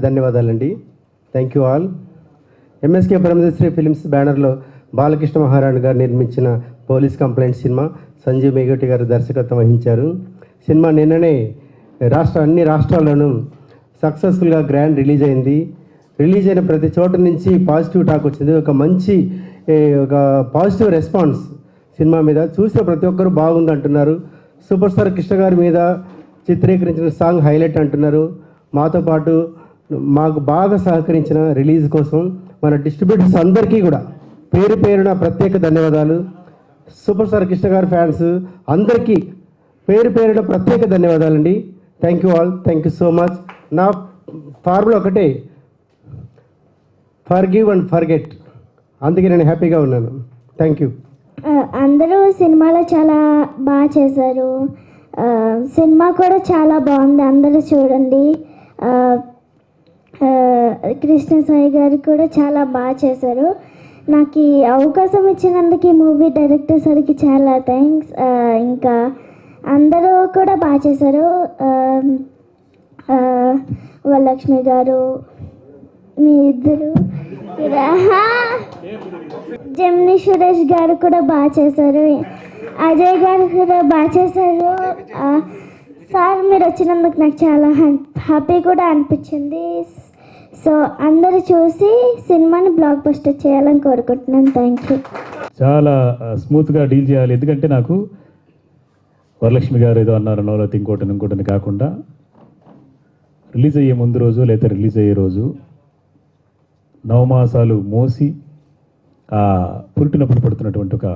ధన్యవాదాలండి. Thank you all. MSK Brahmashri films బ్యానర్లో బాలకృష్ణ మహారాణ్ గారు నిర్మించిన police complaint cinema Sanjeev Megoti గారు దర్శకత్వం వహించారు. సినిమా నిన్ననే అన్ని రాష్ట్రాల్లోనూ సక్సెస్ఫుల్గా గ్రాండ్ రిలీజ్ అయింది. రిలీజ్ అయిన ప్రతి చోట నుంచి పాజిటివ్ టాక్ వచ్చింది. ఒక పాజిటివ్ రెస్పాన్స్ సినిమా మీద. చూసిన ప్రతి ఒక్కరు బాగుంది అంటున్నారు. సూపర్ స్టార్ కృష్ణ గారి మీద చిత్రీకరించిన సాంగ్ హైలైట్ అంటున్నారు. మాతో పాటు మాకు బాగా సహకరించిన రిలీజ్ కోసం మన డిస్ట్రిబ్యూటర్స్ అందరికీ కూడా పేరు పేరున ప్రత్యేక ధన్యవాదాలు. సూపర్ స్టార్ కృష్ణ గారి ఫ్యాన్స్ అందరికీ పేరు పేరున ప్రత్యేక ధన్యవాదాలండి. Thank you all. Thank you so much. నా ఫార్ములా ఒకటే, ఫర్గివ్ అండ్ ఫర్గెట్. అందుకే నేను హ్యాపీగా ఉన్నాను. Thank you. అందరూ సినిమాలో చాలా బాగా చేశారు. సినిమా కూడా చాలా బాగుంది, అందరూ చూడండి. కృష్ణ సాయి గారు కూడా చాలా బాగా చేశారు. నాకు ఈ అవకాశం ఇచ్చినందుకు ఈ మూవీ డైరెక్టర్ సార్కి చాలా థ్యాంక్స్. ఇంకా అందరూ కూడా బాగా చేశారు. వరలక్ష్మి గారు, మీ ఇద్దరు, జెమిని సురేష్ గారు కూడా బాగా చేశారు. అజయ్ గారు కూడా బాగా చేశారు. సార్ మీరు వచ్చినందుకు నాకు చాలా హ్యాపీ కూడా అనిపించింది. సో అందరూ చూసి సినిమాని బ్లాక్ బస్టర్ చేయాలని కోరుకుంటున్నాను. Thank you. చాలా స్మూత్గా డీల్ చేయాలి. ఎందుకంటే నాకు వరలక్ష్మి గారు ఏదో అన్నారనో లేకపోతే ఇంకోటిని కాకుండా రిలీజ్ అయ్యే ముందు రోజు లేదా రిలీజ్ అయ్యే రోజు నవమాసాలు మోసి ఆ పురిటినప్పుడు పడుతున్నటువంటి ఒక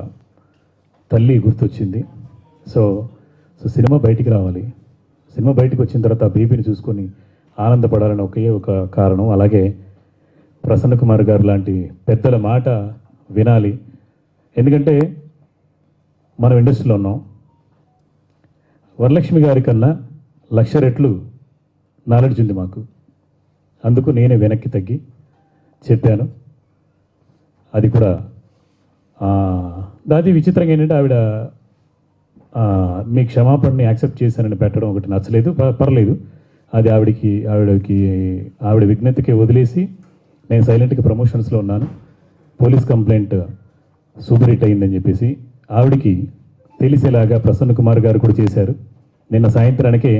తల్లి గుర్తొచ్చింది. సో సినిమా బయటికి రావాలి. సినిమా బయటికి వచ్చిన తర్వాత ఆ బేబీని చూసుకొని ఆనందపడాలని ఒక కారణం. అలాగే ప్రసన్న కుమార్ గారు లాంటి పెద్దల మాట వినాలి. ఎందుకంటే మనం ఇండస్ట్రీలో ఉన్నాం. వరలక్ష్మి గారి కన్నా 1,00,000 రెట్లు నాలెడ్జ్ ఉంది మాకు. అందుకు నేనే వెనక్కి తగ్గి చెప్పాను. అది కూడా దాది విచిత్రంగా ఏంటంటే ఆవిడ మీ క్షమాపణని యాక్సెప్ట్ చేశానని పెట్టడం ఒకటి నచ్చలేదు. పర్లేదు, అది ఆవిడ విజ్ఞతకి వదిలేసి నేను సైలెంట్గా ప్రమోషన్స్లో ఉన్నాను. పోలీస్ కంప్లైంట్ సూపర్ హిట్ అయిందని చెప్పేసి ఆవిడికి తెలిసేలాగా ప్రసన్న కుమార్ గారు కూడా చేశారు. నిన్న సాయంత్రానికే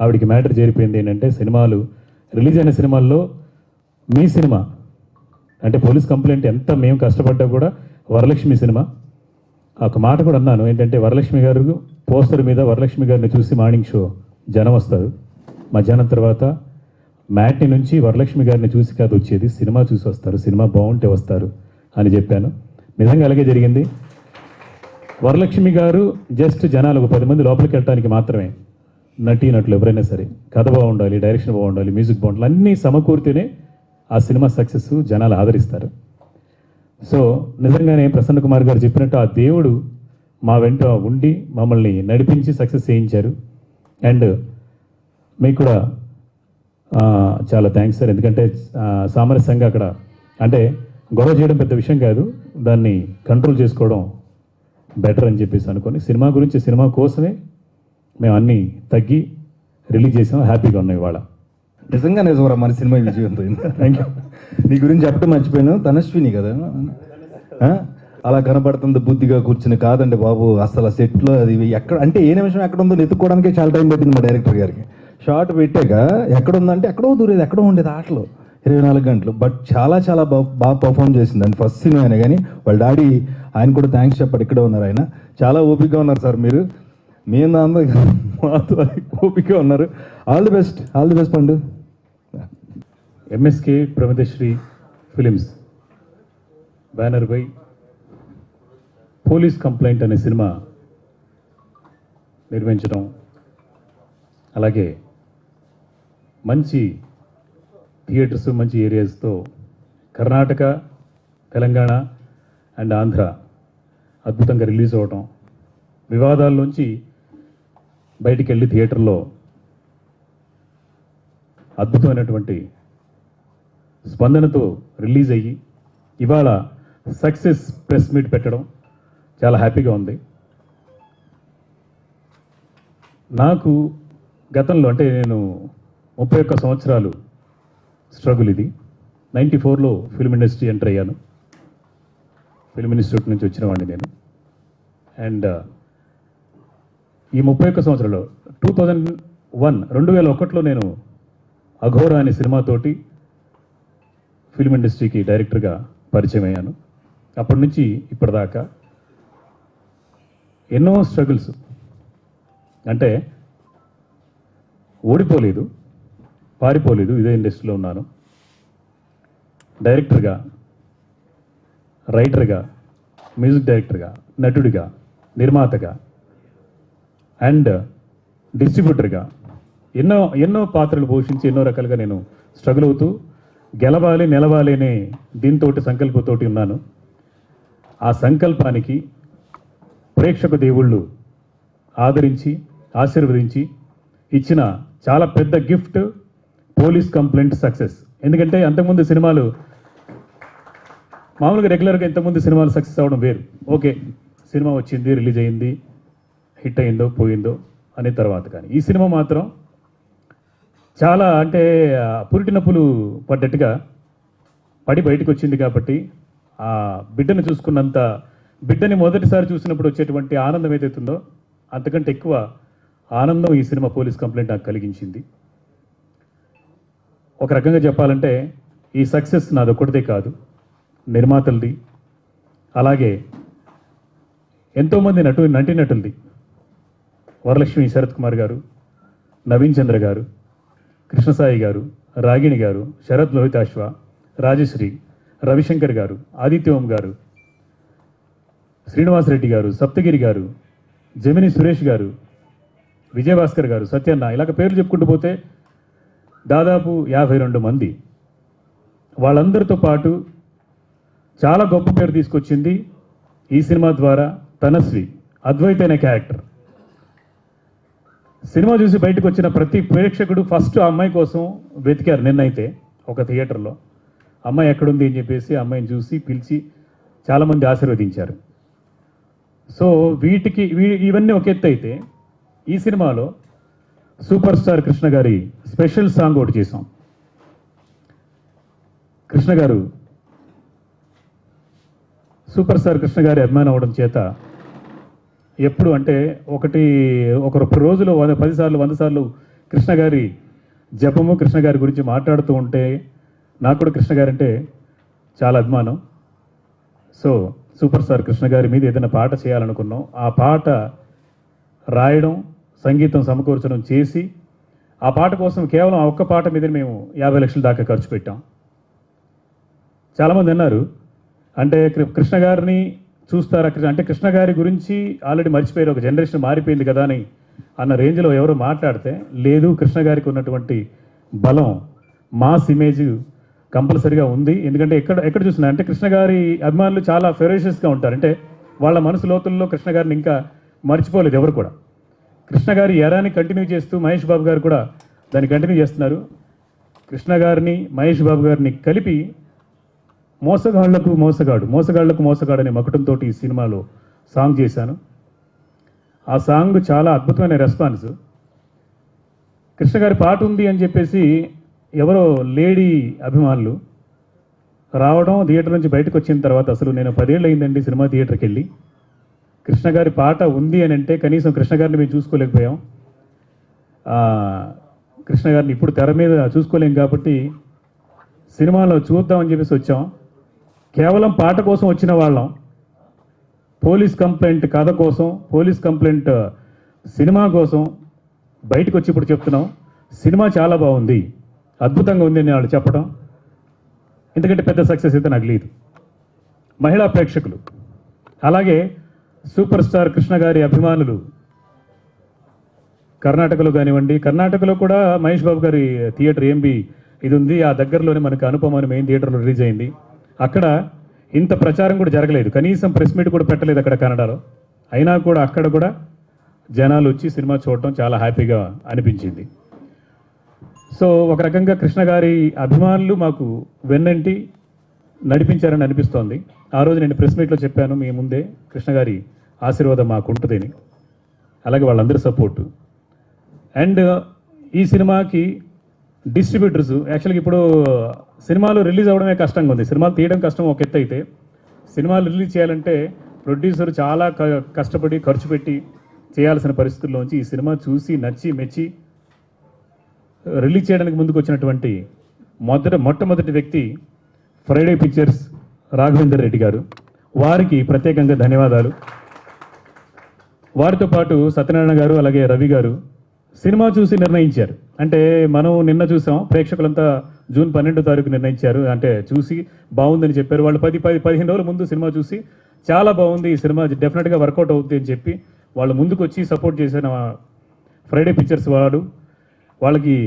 ఆవిడికి మ్యాటర్ చేరిపోయింది. ఏంటంటే సినిమాలు రిలీజ్ అయిన సినిమాల్లో మీ సినిమా అంటే పోలీస్ కంప్లైంట్ ఎంత మేము కష్టపడ్డా కూడా వరలక్ష్మి సినిమా ఒక మాట కూడా అన్నాను. ఏంటంటే వరలక్ష్మి గారు పోస్టర్ మీద వరలక్ష్మి గారిని చూసి మార్నింగ్ షో జనం వస్తారు, మధ్యాహ్నం తర్వాత మ్యాట్ని నుంచి వరలక్ష్మి గారిని చూసి కాదు వచ్చేది, సినిమా చూసి వస్తారు, సినిమా బాగుంటే వస్తారు అని చెప్పాను. నిజంగా అలాగే జరిగింది. వరలక్ష్మి గారు జస్ట్ జనాలు ఒక 10 మంది లోపలికి వెళ్ళడానికి మాత్రమే. నటులు ఎవరైనా సరే కథ బాగుండాలి, డైరెక్షన్ బాగుండాలి, మ్యూజిక్ బాగుండాలి, అన్నీ సమకూరితేనే ఆ సినిమా సక్సెస్, జనాలు ఆదరిస్తారు. సో నిజంగానే ప్రసన్న కుమార్ గారు చెప్పినట్టు ఆ దేవుడు మా వెంట ఉండి మమ్మల్ని నడిపించి సక్సెస్ చేయించారు. అండ్ మీకు కూడా చాలా థ్యాంక్స్ సార్. ఎందుకంటే సామరస్యంగా అక్కడ అంటే గొడవ చేయడం పెద్ద విషయం కాదు, దాన్ని కంట్రోల్ చేసుకోవడం బెటర్ అని చెప్పేసి అనుకొని సినిమా గురించి సినిమా కోసమే మేము అన్నీ తగ్గి రిలీజ్ చేసాం. హ్యాపీగా ఉన్నాయి ఇవాళ. నిజంగానే చూరా మన సినిమా విజయవంతమైంది. Thank you. నీ గురించి చెప్పడం మర్చిపోయాను. తనస్విని కదా అలా కనపడుతుంది బుద్ధిగా కూర్చుని. కాదండి బాబు, అసలు ఆ సెట్లో అది ఎక్కడ అంటే ఏ నిమిషం ఎక్కడ ఉందో వెతుక్కోవడానికి చాలా టైం పట్టింది మా డైరెక్టర్ గారికి. షార్ట్ పెట్టాక ఎక్కడ ఉందంటే ఎక్కడో దూరేది, ఎక్కడో ఉండేది ఆటలో 24 గంటలు. బట్ చాలా చాలా బాగా పర్ఫామ్ చేసింది. అండ్ ఫస్ట్ సినిమా అయినా కానీ వాళ్ళ డాడీ ఆయన కూడా థ్యాంక్స్ చెప్పాడు. ఇక్కడే ఉన్నారు ఆయన. చాలా ఓపికగా ఉన్నారు సార్ మీరు. మేము అందరూ ఓపికగా ఉన్నారు. All the best, all the best పండు. ఎంఎస్కే ప్రమిదశ్రీ ఫిలిమ్స్ బ్యానర్ పై పోలీస్ కంప్లైంట్ అనే సినిమా నిర్మించడం, అలాగే మంచి థియేటర్స్, మంచి ఏరియాస్తో కర్ణాటక, తెలంగాణ అండ్ ఆంధ్ర అద్భుతంగా రిలీజ్ అవ్వటం, వివాదాల్లోంచి బయటికి వెళ్ళి థియేటర్లో అద్భుతమైనటువంటి స్పందనతో రిలీజ్ అయ్యి ఇవాళ సక్సెస్ ప్రెస్ మీట్ పెట్టడం చాలా హ్యాపీగా ఉంది. నాకు గతంలో అంటే నేను 31 సంవత్సరాలు స్ట్రగుల్ ఇది. 94లో ఫిల్మ్ ఇండస్ట్రీ ఎంటర్ అయ్యాను. ఫిల్మ్ ఇన్స్టిట్యూట్ నుంచి వచ్చిన వాడిని నేను. అండ్ ఈ 31 సంవత్సరంలో 2001లో నేను అఘోరా అనే సినిమాతోటి ఫిల్మ్ ఇండస్ట్రీకి డైరెక్టర్గా పరిచయం అయ్యాను. అప్పటి నుంచి ఇప్పటిదాకా ఎన్నో స్ట్రగుల్స్, అంటే ఓడిపోలేదు, పారిపోలేదు, ఇదే ఇండస్ట్రీలో ఉన్నాను. డైరెక్టర్గా, రైటర్గా, మ్యూజిక్ డైరెక్టర్గా, నటుడిగా, నిర్మాతగా అండ్ డిస్ట్రిబ్యూటర్గా ఎన్నో ఎన్నో పాత్రలు పోషించి ఎన్నో రకాలుగా నేను స్ట్రగుల్ అవుతూ గెలవాలి, నిలవాలి అనే దీంతో సంకల్పంతో ఉన్నాను. ఆ సంకల్పానికి ప్రేక్షక దేవుళ్ళు ఆదరించి ఆశీర్వదించి ఇచ్చిన చాలా పెద్ద గిఫ్ట్ పోలీస్ కంప్లైంట్ సక్సెస్. ఎందుకంటే అంతకుముందు సినిమాలు మామూలుగా రెగ్యులర్గా ఇంతకుముందు సినిమాలు సక్సెస్ అవ్వడం వేరు. ఓకే, సినిమా వచ్చింది, రిలీజ్ అయింది, హిట్ అయిందో పోయిందో అనే తర్వాత, కానీ ఈ సినిమా మాత్రం చాలా అంటే పురిటినొప్పులు పడ్డట్టుగా పడి బయటకు వచ్చింది. కాబట్టి ఆ బిడ్డను చూసుకున్నంత, బిడ్డని మొదటిసారి చూసినప్పుడు వచ్చేటువంటి ఆనందం ఏదైతుందో అంతకంటే ఎక్కువ ఆనందం ఈ సినిమా పోలీస్ కంప్లైంట్ నాకు కలిగించింది. ఒక రకంగా చెప్పాలంటే ఈ సక్సెస్ నాది ఒక్కటిదే కాదు, నిర్మాతలది, అలాగే ఎంతోమంది నటీనటులది. వరలక్ష్మి శరత్ కుమార్ గారు, నవీన్ చంద్ర గారు, కృష్ణసాయి గారు, రాగిణి గారు, శరత్ లోహితాశ్వ, రాజశ్రీ, రవిశంకర్ గారు, ఆదిత్య ఓం గారు, శ్రీనివాసరెడ్డి గారు, సప్తగిరి గారు, జమిని సురేష్ గారు, విజయభాస్కర్ గారు, సత్యన్న, ఇలాగ పేర్లు చెప్పుకుంటూ పోతే దాదాపు 52 మంది. వాళ్ళందరితో పాటు చాలా గొప్ప పేరు తీసుకొచ్చింది ఈ సినిమా ద్వారా తనస్వి, అద్వైత అనే క్యారెక్టర్. సినిమా చూసి బయటకు వచ్చిన ప్రతి ప్రేక్షకుడు ఫస్ట్ ఆ అమ్మాయి కోసం వెతికారు. నిన్నైతే ఒక థియేటర్లో అమ్మాయి ఎక్కడుంది అని చెప్పేసి అమ్మాయిని చూసి పిలిచి చాలామంది ఆశీర్వదించారు. సో ఇవన్నీ ఒక ఎత్తు అయితే, ఈ సినిమాలో సూపర్ స్టార్ కృష్ణ గారి స్పెషల్ సాంగ్ ఒకటి చేసాం. కృష్ణ గారు సూపర్ స్టార్ కృష్ణ గారి అభిమానం అవడం చేత ఎప్పుడు అంటే ఒక రోజులో 10 సార్లు 100 సార్లు కృష్ణ గారి జపము, కృష్ణ గారి గురించి మాట్లాడుతూ ఉంటే నాకు కూడా కృష్ణ గారు అంటే చాలా అభిమానం. సో సూపర్ స్టార్ కృష్ణ గారి మీద ఏదైనా పాట చేయాలనుకున్నాం. ఆ పాట రాయడం, సంగీతం సమకూర్చడం చేసి, ఆ పాట కోసం కేవలం ఆ ఒక్క పాట మీద మేము 50 లక్షల దాకా ఖర్చు పెట్టాం. చాలామంది అన్నారు, అంటే కృష్ణ గారిని చూస్తారా, అంటే కృష్ణ గారి గురించి ఆల్రెడీ మర్చిపోయారు, ఒక జనరేషన్ మారిపోయింది కదా అని అన్న రేంజ్లో ఎవరో మాట్లాడితే, లేదు, కృష్ణ గారికి ఉన్నటువంటి బలం, మాస్ ఇమేజ్ కంపల్సరీగా ఉంది. ఎందుకంటే ఎక్కడ చూసినా అంటే కృష్ణ గారి అభిమానులు చాలా ఫెరోషియస్గా ఉంటారు. అంటే వాళ్ళ మనసు లోతుల్లో కృష్ణ గారిని ఇంకా మర్చిపోలేదు ఎవరు కూడా. కృష్ణ గారి ఎరాని కంటిన్యూ చేస్తూ మహేష్ బాబు గారు కూడా దాన్ని కంటిన్యూ చేస్తున్నారు. కృష్ణ గారిని, మహేష్ బాబు గారిని కలిపి మోసగాళ్లకు మోసగాడు అనే మకుటంతో ఈ సినిమాలో సాంగ్ చేశాను. ఆ సాంగ్ చాలా అద్భుతమైన రెస్పాన్స్. కృష్ణ గారి పాట ఉంది అని చెప్పేసి ఎవరో లేడీ అభిమానులు రావడం, థియేటర్ నుంచి బయటకు వచ్చిన తర్వాత, అసలు నేను 10 ఏళ్ళు అయిందండి సినిమా థియేటర్కి వెళ్ళి, కృష్ణ గారి పాట ఉంది అని అంటే కనీసం కృష్ణ గారిని మేము చూసుకోలేకపోయాం. కృష్ణ గారిని ఇప్పుడు తెర మీద చూసుకోలేం కాబట్టి సినిమాలో చూద్దామని చెప్పేసి వచ్చాం. కేవలం పాట కోసం వచ్చిన వాళ్ళం, పోలీస్ కంప్లైంట్ కథ కోసం, పోలీస్ కంప్లైంట్ సినిమా కోసం బయటకు వచ్చి ఇప్పుడు చెప్తున్నాం, సినిమా చాలా బాగుంది, అద్భుతంగా ఉంది అని వాళ్ళు చెప్పడం, ఎందుకంటే పెద్ద సక్సెస్ అయితే నాకు లేదు. మహిళా ప్రేక్షకులు, అలాగే సూపర్ స్టార్ కృష్ణ గారి అభిమానులు కర్ణాటకలో కానివ్వండి, కర్ణాటకలో కూడా మహేష్ బాబు గారి థియేటర్ ఏంబి ఇది ఉంది, ఆ దగ్గరలోనే మనకు అనుపమ అని మెయిన్ థియేటర్లో రిలీజ్ అయింది. అక్కడ ఇంత ప్రచారం కూడా జరగలేదు, కనీసం ప్రెస్ మీట్ కూడా పెట్టలేదు అక్కడ కన్నడలో. అయినా కూడా అక్కడ కూడా జనాలు వచ్చి సినిమా చూడటం చాలా హ్యాపీగా అనిపించింది. సో ఒక రకంగా కృష్ణ గారి అభిమానులు మాకు వెన్నంటి నడిపించారని అనిపిస్తోంది. ఆ రోజు నేను ప్రెస్ మీట్లో చెప్పాను మీ ముందే, కృష్ణ గారి ఆశీర్వాదం మాకు ఉంటుందని, అలాగే వాళ్ళందరి సపోర్టు. అండ్ ఈ సినిమాకి డిస్ట్రిబ్యూటర్స్ యాక్చువల్గా ఇప్పుడు సినిమాలు రిలీజ్ అవ్వడమే కష్టంగా ఉంది. సినిమాలు తీయడం కష్టం ఒక ఎత్తు అయితే, సినిమాలు రిలీజ్ చేయాలంటే ప్రొడ్యూసర్ చాలా కష్టపడి ఖర్చు పెట్టి చేయాల్సిన పరిస్థితుల్లోంచి ఈ సినిమా చూసి నచ్చి మెచ్చి రిలీజ్ చేయడానికి ముందుకు వచ్చినటువంటి మొట్టమొదటి వ్యక్తి ఫ్రైడే పిక్చర్స్ రాఘవేందర్ రెడ్డి గారు. వారికి ప్రత్యేకంగా ధన్యవాదాలు. వారితో పాటు సత్యనారాయణ గారు అలాగే రవి గారు సినిమా చూసి నిర్ణయించారు. అంటే మనం నిన్న చూసాం, ప్రేక్షకులంతా జూన్ 12వ తారీఖు నిర్ణయించారు. అంటే చూసి బాగుందని చెప్పారు. వాళ్ళు 15 రోజుల ముందు సినిమా చూసి చాలా బాగుంది, ఈ సినిమా డెఫినెట్గా వర్కౌట్ అవుతుంది అని చెప్పి వాళ్ళు ముందుకు వచ్చి సపోర్ట్ చేసిన ఫ్రైడే పిక్చర్స్ వాళ్ళకి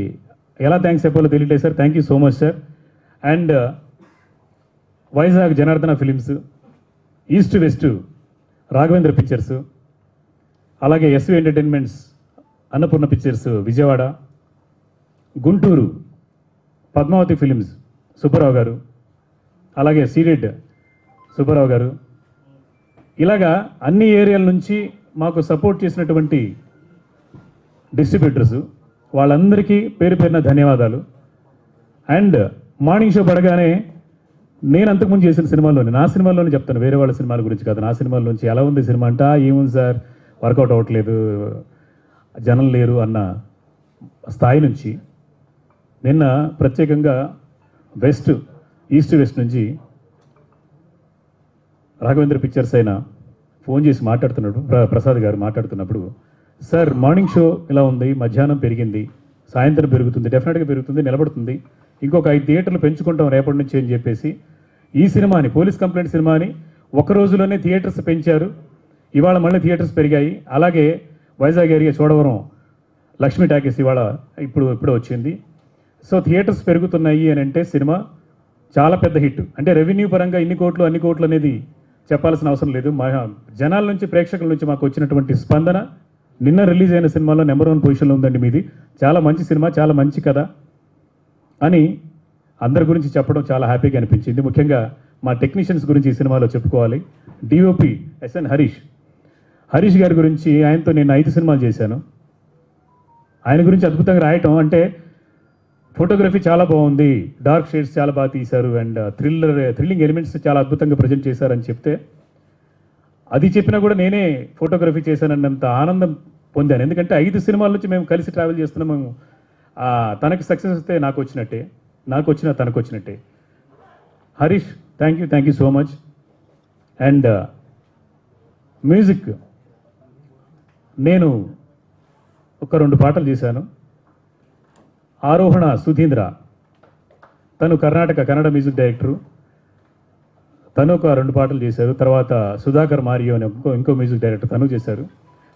ఎలా థ్యాంక్స్ చెప్పాలో తెలియలేదు sir. Thank you so much sir. And Vizag Janardhana films, east west Raghavendra pictures, అలాగే SV entertainments Annapurna pictures Vijayawada, Guntur Padmavati films Subbarao garu, అలాగే సీడెడ్ సుబ్బారావు గారు, ఇలాగా అన్ని ఏరియాల నుంచి మాకు సపోర్ట్ చేసినటువంటి డిస్ట్రిబ్యూటర్స్ వాళ్ళందరికీ పేరు పేరున ధన్యవాదాలు. అండ్ మార్నింగ్ షో పడగానే నేను అంతకుముందు చేసిన సినిమాల్లోనే, నా సినిమాల్లోనే చెప్తాను, వేరే వాళ్ళ సినిమాల గురించి కాదు, నా సినిమాల్లోంచి ఎలా ఉంది సినిమా అంట, ఏముంది సార్ వర్కౌట్ అవ్వట్లేదు, జనం లేరు అన్న స్థాయి నుంచి నిన్న ప్రత్యేకంగా ఈస్ట్ వెస్ట్ నుంచి రాఘవేంద్ర పిక్చర్స్ అయినా ఫోన్ చేసి మాట్లాడుతున్నప్పుడు ప్రసాద్ గారు మాట్లాడుతున్నప్పుడు, సార్ మార్నింగ్ షో ఇలా ఉంది, మధ్యాహ్నం పెరిగింది, సాయంత్రం పెరుగుతుంది, డెఫినెట్గా పెరుగుతుంది, నిలబడుతుంది, ఇంకొక 5 థియేటర్లు పెంచుకుంటాం రేపటి నుంచి అని చెప్పేసి ఈ సినిమాని, పోలీస్ కంప్లైంట్ సినిమాని ఒక రోజులోనే థియేటర్స్ పెంచారు. ఇవాళ మళ్ళీ థియేటర్స్ పెరిగాయి. అలాగే వైజాగ్ ఏరియా చోడవరం లక్ష్మీ టాకీస్ ఇవాళ ఇప్పుడు వచ్చింది. సో థియేటర్స్ పెరుగుతున్నాయి అని అంటే సినిమా చాలా పెద్ద హిట్. అంటే రెవెన్యూ పరంగా అన్ని కోట్లు అనేది చెప్పాల్సిన అవసరం లేదు. మా జనాల నుంచి, ప్రేక్షకుల నుంచి మాకు వచ్చినటువంటి స్పందన నిన్న రిలీజ్ అయిన సినిమాలో నెంబర్ 1 పొజిషన్లో ఉందండి మీది. చాలా మంచి సినిమా, చాలా మంచి కథ అని అందరి గురించి చెప్పడం చాలా హ్యాపీగా అనిపించింది. ముఖ్యంగా మా టెక్నీషియన్స్ గురించి ఈ సినిమాలో చెప్పుకోవాలి. డిఓపి ఎస్ఎన్ హరీష్ గారి గురించి, ఆయనతో నేను 5 సినిమాలు చేశాను. ఆయన గురించి అద్భుతంగా రాయటం, అంటే ఫోటోగ్రఫీ చాలా బాగుంది, డార్క్ షేడ్స్ చాలా బాగా తీశారు, అండ్ థ్రిల్లింగ్ ఎలిమెంట్స్ చాలా అద్భుతంగా ప్రజెంట్ చేశారని చెప్తే, అది చెప్పినా కూడా నేనే ఫోటోగ్రఫీ చేశానన్నంత ఆనందం పొందాను. ఎందుకంటే 5 సినిమాల నుంచి మేము కలిసి ట్రావెల్ చేస్తున్నాము. తనకి సక్సెస్ వస్తే నాకు వచ్చినట్టే, నాకు వచ్చినా తనకు వచ్చినట్టే. Harish, thank you so much. And music నేను ఒక 2 పాటలు చేశాను. ఆరోహణ సుధీంద్ర, తను కన్నడ మ్యూజిక్ డైరెక్టరు, తను ఒక 2 పాటలు చేశారు. తర్వాత సుధాకర్ మారియో అని ఇంకో మ్యూజిక్ డైరెక్టర్, తను చేశారు.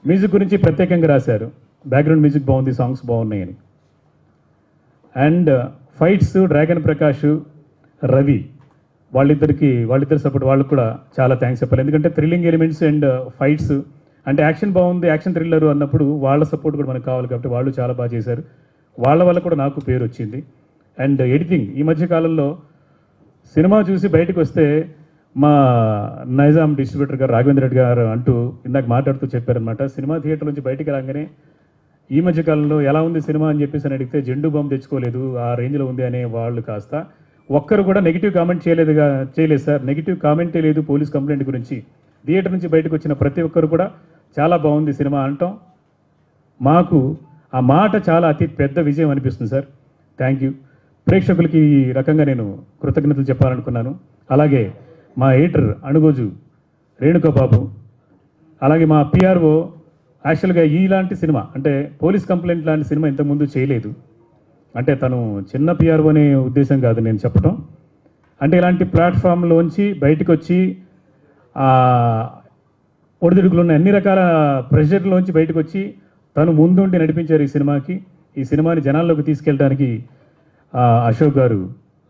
మ్యూజిక్ గురించి ప్రత్యేకంగా రాశారు, బ్యాక్గ్రౌండ్ మ్యూజిక్ బాగుంది, సాంగ్స్ బాగున్నాయని. And fights dragon Prakash, Ravi, వాళ్ళిద్దరి సపోర్ట్, వాళ్ళకు కూడా చాలా థ్యాంక్స్ చెప్పాలి. ఎందుకంటే థ్రిల్లింగ్ ఎలిమెంట్స్ అండ్ ఫైట్స్, అంటే యాక్షన్ బాగుంది, యాక్షన్ థ్రిల్లర్ అన్నప్పుడు వాళ్ళ సపోర్ట్ కూడా మనకు కావాలి. కాబట్టి వాళ్ళు చాలా బాగా చేశారు. వాళ్ళ వల్ల కూడా నాకు పేరు వచ్చింది. అండ్ ఎడిటింగ్, ఈ మధ్య కాలంలో సినిమా చూసి బయటకు వస్తే మా నైజాం డిస్ట్రిబ్యూటర్ గారు రాఘవేంద్ర రెడ్డి గారు అంటూ ఇందాక మాట్లాడుతూ చెప్పారనమాట, సినిమా థియేటర్ నుంచి బయటికి రాగానే ఈ మధ్య కాలంలో ఎలా ఉంది సినిమా అని చెప్పేసి అని అడిగితే జెండు బాంబు తెచ్చుకోలేదు, ఆ రేంజ్లో ఉంది అనే వాళ్ళు కాస్త ఒక్కరు కూడా నెగిటివ్ కామెంట్ చేయలేదు సార్. నెగిటివ్ కామెంటే లేదు పోలీస్ కంప్లైంట్ గురించి. థియేటర్ నుంచి బయటకు వచ్చిన ప్రతి ఒక్కరు కూడా చాలా బాగుంది సినిమా అంటాం. మాకు ఆ మాట చాలా అతి పెద్ద విజయం అనిపిస్తుంది సార్. Thank you. ప్రేక్షకులకి ఈ రకంగా నేను కృతజ్ఞతలు చెప్పాలనుకున్నాను. అలాగే మా ఎడిటర్ అణుగోజు రేణుకాబాబు, అలాగే మా పిఆర్ఓ, యాక్చువల్గా ఇలాంటి సినిమా అంటే పోలీస్ కంప్లైంట్ లాంటి సినిమా ఇంతకుముందు చేయలేదు. అంటే తను చిన్న పిఆర్ఓ అనే ఉద్దేశం కాదు నేను చెప్పడం. అంటే ఇలాంటి ప్లాట్ఫామ్లోంచి బయటకు వచ్చి ఒడిదుడుకులు ఉన్న అన్ని రకాల ప్రెషర్లోంచి బయటకు వచ్చి తను ముందుండి నడిపించారు ఈ సినిమాని జనాల్లోకి తీసుకెళ్ళడానికి అశోక్ గారు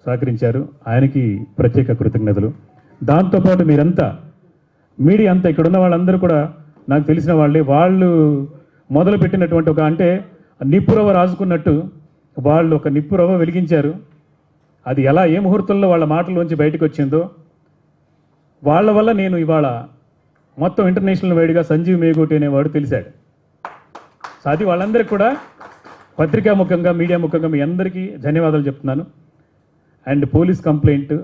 సహకరించారు. ఆయనకి ప్రత్యేక కృతజ్ఞతలు. దాంతోపాటు మీరంతా, మీడియా అంతా, ఇక్కడ ఉన్న వాళ్ళందరూ కూడా నాకు తెలిసిన వాళ్ళు మొదలుపెట్టినటువంటి ఒక, అంటే నిప్పురవ్వ రాసుకున్నట్టు వాళ్ళు ఒక నిప్పురవ్వ వెలిగించారు. అది ఎలా ఏ ముహూర్తంలో వాళ్ళ మాటల్లోంచి బయటకు వచ్చిందో, వాళ్ళ వల్ల నేను ఇవాళ మొత్తం ఇంటర్నేషనల్ వైడ్గా సంజీవ్ మేఘోటి అనేవాడు తెలిసాడు. సో అది వాళ్ళందరికీ కూడా పత్రికా ముఖంగా మీడియా ముఖంగా మీ అందరికీ ధన్యవాదాలు చెప్తున్నాను. అండ్ పోలీస్ కంప్లైంట్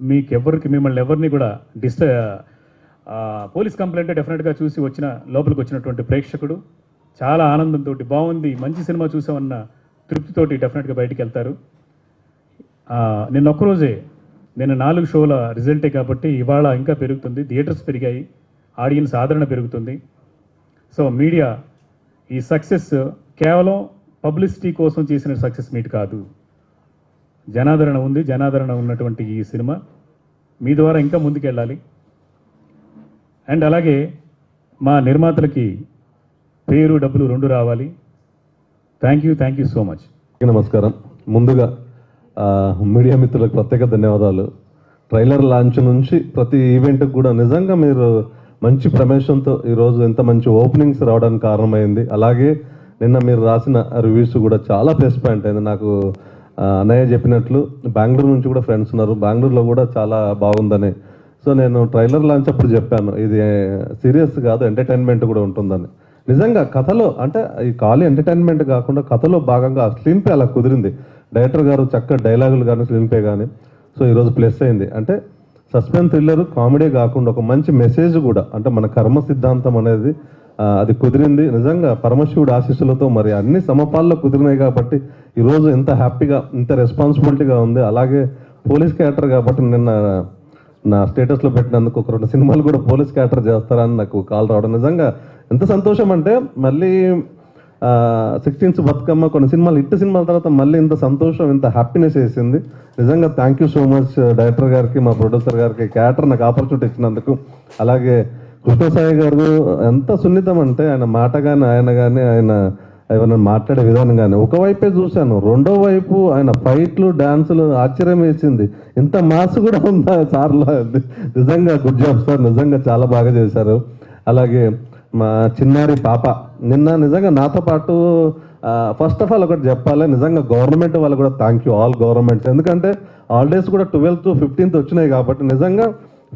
మిమ్మల్ని ఎవరిని కూడా పోలీస్ కంప్లైంట్ డెఫినెట్గా చూసి లోపలికి వచ్చినటువంటి ప్రేక్షకుడు చాలా ఆనందంతో బాగుంది, మంచి సినిమా చూసామన్న తృప్తితోటి డెఫినెట్గా బయటికి వెళ్తారు. నిన్న ఒక్కరోజే, నిన్న 4 షోల రిజల్టే కాబట్టి ఇవాళ ఇంకా పెరుగుతుంది, థియేటర్స్ పెరిగాయి, ఆడియన్స్ ఆదరణ పెరుగుతుంది. సో మీడియా ఈ సక్సెస్ కేవలం పబ్లిసిటీ కోసం చేసిన సక్సెస్ మీట్ కాదు, జనాదరణ ఉంది. జనాదరణ ఉన్నటువంటి ఈ సినిమా మీ ద్వారా ఇంకా ముందుకెళ్ళాలి. అండ్ అలాగే మా నిర్మాతలకి పేరు డబ్బులు 2 రావాలి. Thank you so much. నమస్కారం. ముందుగా మీడియా మిత్రులకు ప్రత్యేక ధన్యవాదాలు. ట్రైలర్ లాంచ్ నుంచి ప్రతి ఈవెంట్కి కూడా నిజంగా మీరు మంచి ప్రమేషన్తో ఈరోజు ఎంత మంచి ఓపెనింగ్స్ రావడానికి కారణమైంది. అలాగే నిన్న మీరు రాసిన రివ్యూస్ కూడా చాలా ప్లస్ పాయింట్ అయింది. నాకు అన్నయ్య చెప్పినట్లు బెంగళూరు నుంచి కూడా ఫ్రెండ్స్ ఉన్నారు, బెంగళూరులో కూడా చాలా బాగుందని. సో నేను ట్రైలర్ లాంచ్ అప్పుడు చెప్పాను ఇది సీరియస్ కాదు, ఎంటర్టైన్మెంట్ కూడా ఉంటుందని. నిజంగా కథలో అంటే ఈ ఖాళీ ఎంటర్టైన్మెంట్ కాకుండా కథలో భాగంగా స్క్రీన్ ప్లే అలా కుదిరింది. డైరెక్టర్ గారు చక్కగా డైలాగులు కానీ స్క్రీన్ ప్లే కానీ సో ఈరోజు ప్లస్ అయింది. అంటే సస్పెన్స్ థ్రిల్లర్ కామెడీ కాకుండా ఒక మంచి మెసేజ్ కూడా, అంటే మన కర్మ సిద్ధాంతం అనేది అది కుదిరింది. నిజంగా పరమశివుడు ఆశీస్సులతో మరి అన్ని సమపాల్లో కుదిరినాయి కాబట్టి ఈరోజు ఎంత హ్యాపీగా ఇంత రెస్పాన్సిబిలిటీగా ఉంది. అలాగే పోలీస్ క్యారెక్టర్ కాబట్టి నిన్న నా స్టేటస్లో పెట్టినందుకు ఒక 2 సినిమాలు కూడా పోలీస్ క్యారెక్టర్ చేస్తారని నాకు కాల్ రావడం నిజంగా ఎంత సంతోషం. అంటే మళ్ళీ 16th బతుకమ్మ కొన్ని సినిమాలు హిట్ సినిమాల తర్వాత మళ్ళీ ఇంత సంతోషం, ఇంత హ్యాపీనెస్ వేసింది. నిజంగా thank you so much director గారికి, మా ప్రొడ్యూసర్ గారికి, క్యారెక్టర్ నాకు ఆపర్చునిటీ ఇచ్చినందుకు. అలాగే కృష్ణసాయి గారు ఎంత సున్నితం అంటే ఆయన మాట కానీ ఆయన ఏమైనా మాట్లాడే విధానం కానీ ఒకవైపే చూశాను, రెండో వైపు ఆయన ఫైట్లు డాన్సులు ఆశ్చర్యం వేసింది. ఇంత మాస్ కూడా ఉందా సార్లో? నిజంగా గుడ్ జాబ్ సార్, నిజంగా చాలా బాగా చేశారు. అలాగే మా చిన్నారి పాప నిన్న నిజంగా నాతో పాటు ఫస్ట్ ఆఫ్ ఆల్ ఒకటి చెప్పాలి, నిజంగా గవర్నమెంట్ వాళ్ళు కూడా థ్యాంక్ యూ ఆల్ గవర్నమెంట్స్. ఎందుకంటే హాలిడేస్ కూడా 12th 15th వచ్చినాయి కాబట్టి నిజంగా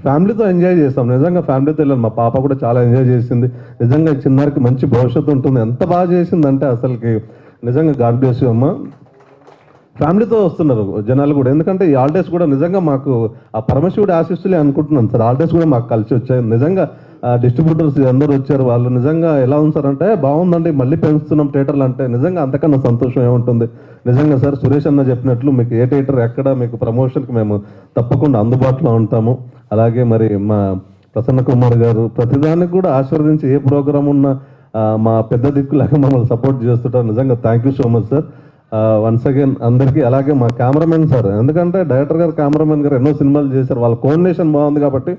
ఫ్యామిలీతో ఎంజాయ్ చేస్తాం. నిజంగా ఫ్యామిలీతో వెళ్ళాను, మా పాప కూడా చాలా ఎంజాయ్ చేసింది. నిజంగా చిన్నారికి మంచి భవిష్యత్తు ఉంటుంది. ఎంత బాగా చేసిందంటే అసలుకి నిజంగా గాడ్ బ్లెస్ యూ అమ్మ. ఫ్యామిలీతో వస్తున్నారు జనాలు కూడా, ఎందుకంటే ఈ హాలిడేస్ కూడా నిజంగా మాకు ఆ పరమశివుడి ఆశీస్సులే అనుకుంటున్నాను సార్. హాలిడేస్ కూడా మాకు కలిసి వచ్చాయి. నిజంగా డిస్ట్రిబ్యూటర్స్ అందరూ వచ్చారు, వాళ్ళు నిజంగా ఎలా ఉంది సార్ అంటే బాగుందండి, మళ్ళీ పెంచుతున్నాం థియేటర్లు అంటే నిజంగా అంతకన్నా సంతోషం ఏముంటుంది. నిజంగా సార్ సురేష్ అన్న చెప్పినట్లు మీకు ఏ థియేటర్ ఎక్కడ మీకు ప్రమోషన్కి మేము తప్పకుండా అందుబాటులో ఉంటాము. అలాగే మరి మా ప్రసన్న కుమార్ గారు ప్రతిదానికి కూడా ఆశీర్వదించి ఏ ప్రోగ్రామ్ ఉన్నా మా పెద్ద దిక్కులాగా మమ్మల్ని సపోర్ట్ చేస్తుంటారు. నిజంగా thank you so much sir once again అందరికీ. అలాగే మా కెమెరామెన్ సార్, ఎందుకంటే డైరెక్టర్ గారు కెమెరామెన్ గారు ఎన్నో సినిమాలు చేశారు, వాళ్ళ కోఆర్డినేషన్ బాగుంది కాబట్టి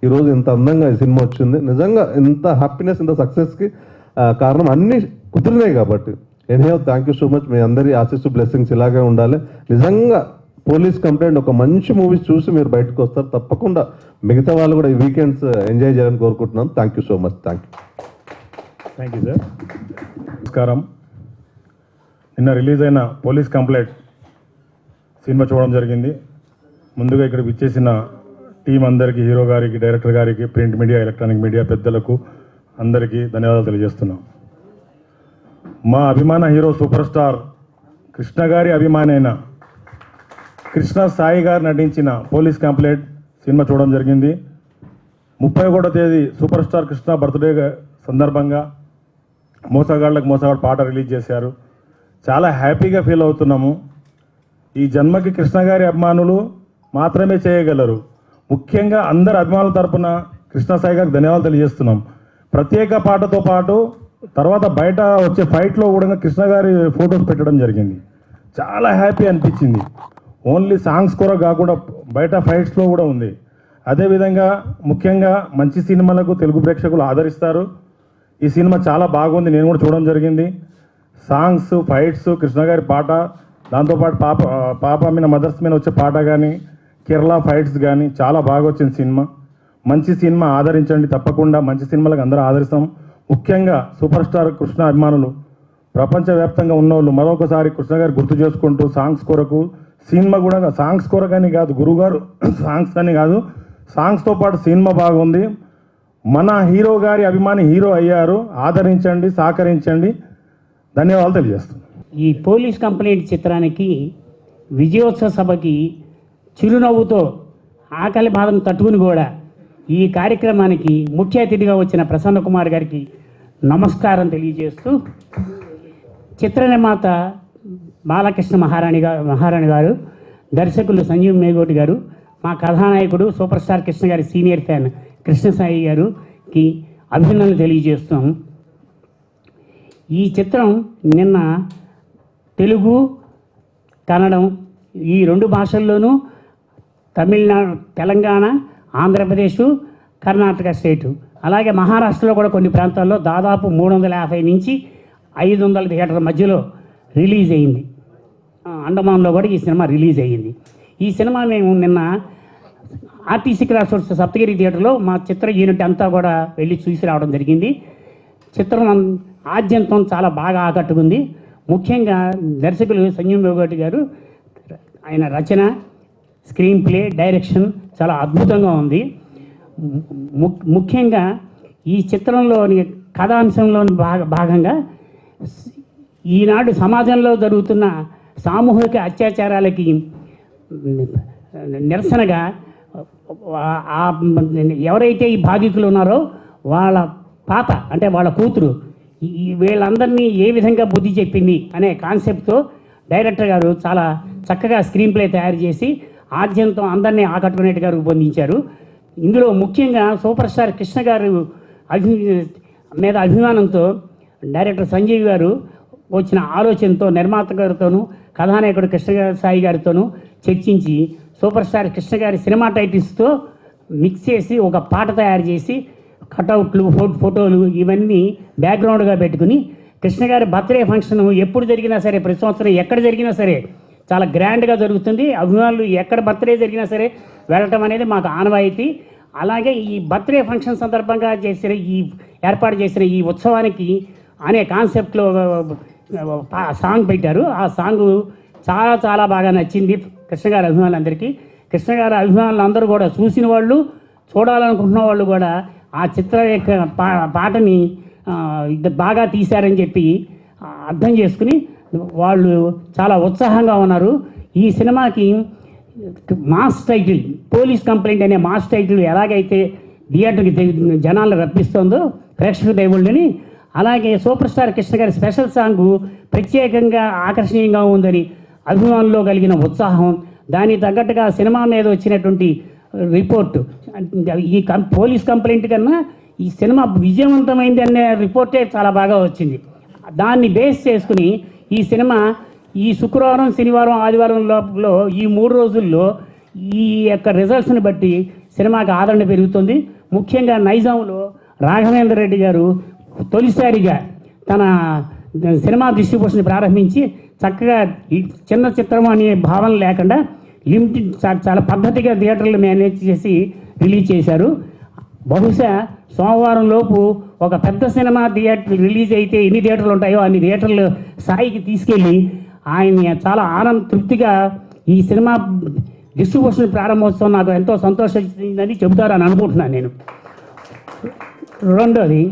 ఈరోజు ఇంత అందంగా ఈ సినిమా వచ్చింది. నిజంగా ఇంత హ్యాపీనెస్, ఇంత సక్సెస్కి కారణం అన్నీ కుదిరినాయి కాబట్టి anyhow thank you so much. మీ అందరి ఆశీస్సు బ్లెస్సింగ్స్ ఇలాగే ఉండాలి. నిజంగా పోలీస్ కంప్లైంట్ ఒక మంచి మూవీస్ చూసి మీరు బయటకు వస్తారు. తప్పకుండా మిగతా వాళ్ళు కూడా ఈ వీకెండ్స్ ఎంజాయ్ చేయాలని కోరుకుంటున్నాను. Thank you so much. Thank you sir. నమస్కారం. నిన్న రిలీజ్ అయిన పోలీస్ కంప్లైంట్ సినిమా చూడడం జరిగింది. ముందుగా ఇక్కడ విచ్చేసిన టీం అందరికీ, హీరో గారికి, డైరెక్టర్ గారికి, ప్రింట్ మీడియా, ఎలక్ట్రానిక్ మీడియా పెద్దలకు అందరికీ ధన్యవాదాలు తెలియజేస్తున్నాం. మా అభిమాన హీరో సూపర్ స్టార్ కృష్ణ గారి అభిమాని అయిన కృష్ణ సాయి గారు నటించిన పోలీస్ కంప్లైంట్ సినిమా చూడడం జరిగింది. 31వ తేదీ సూపర్ స్టార్ కృష్ణ బర్త్డే సందర్భంగా మోసగాళ్ళకు మోసగాడు పాట రిలీజ్ చేశారు. చాలా హ్యాపీగా ఫీల్ అవుతున్నాము. ఈ జన్మకి కృష్ణ గారి అభిమానులు మాత్రమే చేయగలరు. ముఖ్యంగా అందరి అభిమానుల తరపున కృష్ణ సాయి గారికి ధన్యవాదాలు తెలియజేస్తున్నాం. ప్రత్యేక పాటతో పాటు తర్వాత బయట వచ్చే ఫైట్లో కూడా కృష్ణ గారి ఫొటోస్ పెట్టడం జరిగింది. చాలా హ్యాపీ అనిపించింది. ఓన్లీ సాంగ్స్ కూడా కాకుండా బయట ఫైట్స్లో కూడా ఉంది. అదేవిధంగా ముఖ్యంగా మంచి సినిమాలకు తెలుగు ప్రేక్షకులు ఆదరిస్తారు. ఈ సినిమా చాలా బాగుంది, నేను కూడా చూడడం జరిగింది. సాంగ్స్, ఫైట్స్, కృష్ణ గారి పాట, దాంతోపాటు పాప మీద మదర్స్ మీద వచ్చే పాట కానీ, కేరళ ఫైట్స్ కానీ చాలా బాగా వచ్చింది సినిమా. మంచి సినిమా, ఆదరించండి. తప్పకుండా మంచి సినిమాలకు అందరూ ఆదరిస్తాం. ముఖ్యంగా సూపర్ స్టార్ కృష్ణ అభిమానులు ప్రపంచవ్యాప్తంగా ఉన్నవాళ్ళు మరొకసారి కృష్ణ గారు గుర్తు చేసుకుంటూ సాంగ్స్ కొరకు, సినిమా కూడా సాంగ్స్ కొరకని కాదు, గురువుగారు సాంగ్స్ అని కాదు, సాంగ్స్తో పాటు సినిమా బాగుంది. మన హీరో గారి అభిమాని హీరో అయ్యారు. ఆదరించండి, సహకరించండి. ధన్యవాదాలు తెలియజేస్తున్నాను. ఈ పోలీస్ కంప్లైంట్ చిత్రానికి విజయోత్సవ సభకి చిరునవ్వుతో ఆకలి బాధను తట్టుకుని కూడా ఈ కార్యక్రమానికి ముఖ్య అతిథిగా వచ్చిన ప్రసన్న కుమార్ గారికి నమస్కారం తెలియజేస్తూ, చిత్ర నిర్మాత బాలకృష్ణ మహారాణి గారు, దర్శకులు సంజీవ్ మేగోటి గారు, మా కథానాయకుడు సూపర్ స్టార్ కృష్ణ గారి సీనియర్ ఫ్యాన్ కృష్ణసాయి గారికి అభినందనలు తెలియజేస్తాం. ఈ చిత్రం నిన్న తెలుగు, కన్నడం ఈ 2 భాషల్లోనూ, తమిళనాడు, తెలంగాణ, ఆంధ్రప్రదేశ్, కర్ణాటక స్టేటు, అలాగే మహారాష్ట్రలో కూడా కొన్ని ప్రాంతాల్లో దాదాపు 350 నుంచి 500 థియేటర్ల మధ్యలో రిలీజ్ అయింది. అండమాన్లో కూడా ఈ సినిమా రిలీజ్ అయ్యింది. ఈ సినిమా మేము నిన్న ఆర్టీసీ క్రాస్ రోడ్స్ సప్తగిరి థియేటర్లో మా చిత్ర యూనిట్ అంతా కూడా వెళ్ళి చూసి రావడం జరిగింది. చిత్రం ఆద్యంతం చాలా బాగా ఆకట్టుకుంది. ముఖ్యంగా దర్శకులు సంజీవ్ మేగోటి గారు, ఆయన రచన, స్క్రీన్ ప్లే, డైరెక్షన్ చాలా అద్భుతంగా ఉంది. ముఖ్యంగా ఈ చిత్రంలోని కథాంశంలోని భాగంగా ఈనాడు సమాజంలో జరుగుతున్న సామూహిక అత్యాచారాలకి నిరసనగా ఎవరైతే ఈ బాధితులు ఉన్నారో వాళ్ళ పాప, అంటే వాళ్ళ కూతురు, వీళ్ళందరినీ ఏ విధంగా బుద్ధి చెప్పింది అనే కాన్సెప్ట్తో డైరెక్టర్ గారు చాలా చక్కగా స్క్రీన్ ప్లే తయారు చేసి ఆద్యంతం అందరినీ ఆకట్టుకునేట్టుగా రూపొందించారు. ఇందులో ముఖ్యంగా సూపర్ స్టార్ కృష్ణ గారు మీద అభిమానంతో డైరెక్టర్ సంజీవ్ గారు వచ్చిన ఆలోచనతో నిర్మాత గారితోనూ కథానాయకుడు కృష్ణసాయి గారితోనూ చర్చించి సూపర్ స్టార్ కృష్ణ గారి సినిమా టైటిల్స్తో మిక్స్ చేసి ఒక పాట తయారు చేసి కటౌట్లు, ఫోటోలు ఇవన్నీ బ్యాక్గ్రౌండ్గా పెట్టుకుని కృష్ణ గారి బర్త్డే ఫంక్షన్ ఎప్పుడు జరిగినా సరే, ప్రతి సంవత్సరం ఎక్కడ జరిగినా సరే చాలా గ్రాండ్గా జరుగుతుంది. అభిమానులు ఎక్కడ బర్త్డే జరిగినా సరే వెళ్ళటం అనేది మాకు ఆనవాయితీ. అలాగే ఈ బర్త్డే ఫంక్షన్ సందర్భంగా ఏర్పాటు చేసిన ఈ ఉత్సవానికి అనే కాన్సెప్ట్లో సాంగ్ పెట్టారు. ఆ సాంగ్ చాలా చాలా బాగా నచ్చింది కృష్ణగారి అభిమానులందరికీ. కృష్ణగారి అభిమానులు అందరూ కూడా, చూసిన వాళ్ళు, చూడాలనుకుంటున్న వాళ్ళు కూడా ఆ చిత్ర యొక్క పాటని బాగా తీశారని చెప్పి అర్థం చేసుకుని వాళ్ళు చాలా ఉత్సాహంగా ఉన్నారు. ఈ సినిమాకి మాస్ టైటిల్, పోలీస్ కంప్లైంట్ అనే మాస్ టైటిల్ ఎలాగైతే థియేటర్కి జనాలను రప్పిస్తుందో ప్రేక్షక దేవుళ్ళని, అలాగే సూపర్ స్టార్ కృష్ణ గారి స్పెషల్ సాంగ్ ప్రత్యేకంగా ఆకర్షణీయంగా ఉందని అభిమానుల్లో కలిగిన ఉత్సాహం, దానికి తగ్గట్టుగా సినిమా మీద వచ్చినటువంటి రిపోర్టు, ఈ పోలీస్ కంప్లైంట్ కన్నా ఈ సినిమా విజయవంతమైంది అనే రిపోర్టే చాలా బాగా వచ్చింది. దాన్ని బేస్ చేసుకుని ఈ సినిమా ఈ శుక్రవారం, శనివారం, ఆదివారం లోపల ఈ 3 రోజుల్లో ఈ యొక్క రిజల్ట్స్ని బట్టి సినిమాకి ఆదరణ పెరుగుతుంది. ముఖ్యంగా నైజాంలో రాఘవేంద్ర రెడ్డి గారు తొలిసారిగా తన సినిమా డిస్ట్రిబ్యూషన్ ప్రారంభించి చక్కగా ఈ చిన్న చిత్రం అనే భావన లేకుండా లిమిటెడ్ చాలా పద్ధతిగా థియేటర్లు మేనేజ్ చేసి రిలీజ్ చేశారు. బహుశా సోమవారం లోపు ఒక పెద్ద సినిమా థియేటర్ రిలీజ్ అయితే ఎన్ని థియేటర్లు ఉంటాయో అన్ని థియేటర్లు స్థాయికి తీసుకెళ్ళి ఆయన చాలా తృప్తిగా ఈ సినిమా డిస్ట్రిబ్యూషన్ ప్రారంభోత్సవం నాకు ఎంతో సంతోషించిందని చెబుతారని అనుకుంటున్నాను నేను. రెండోది,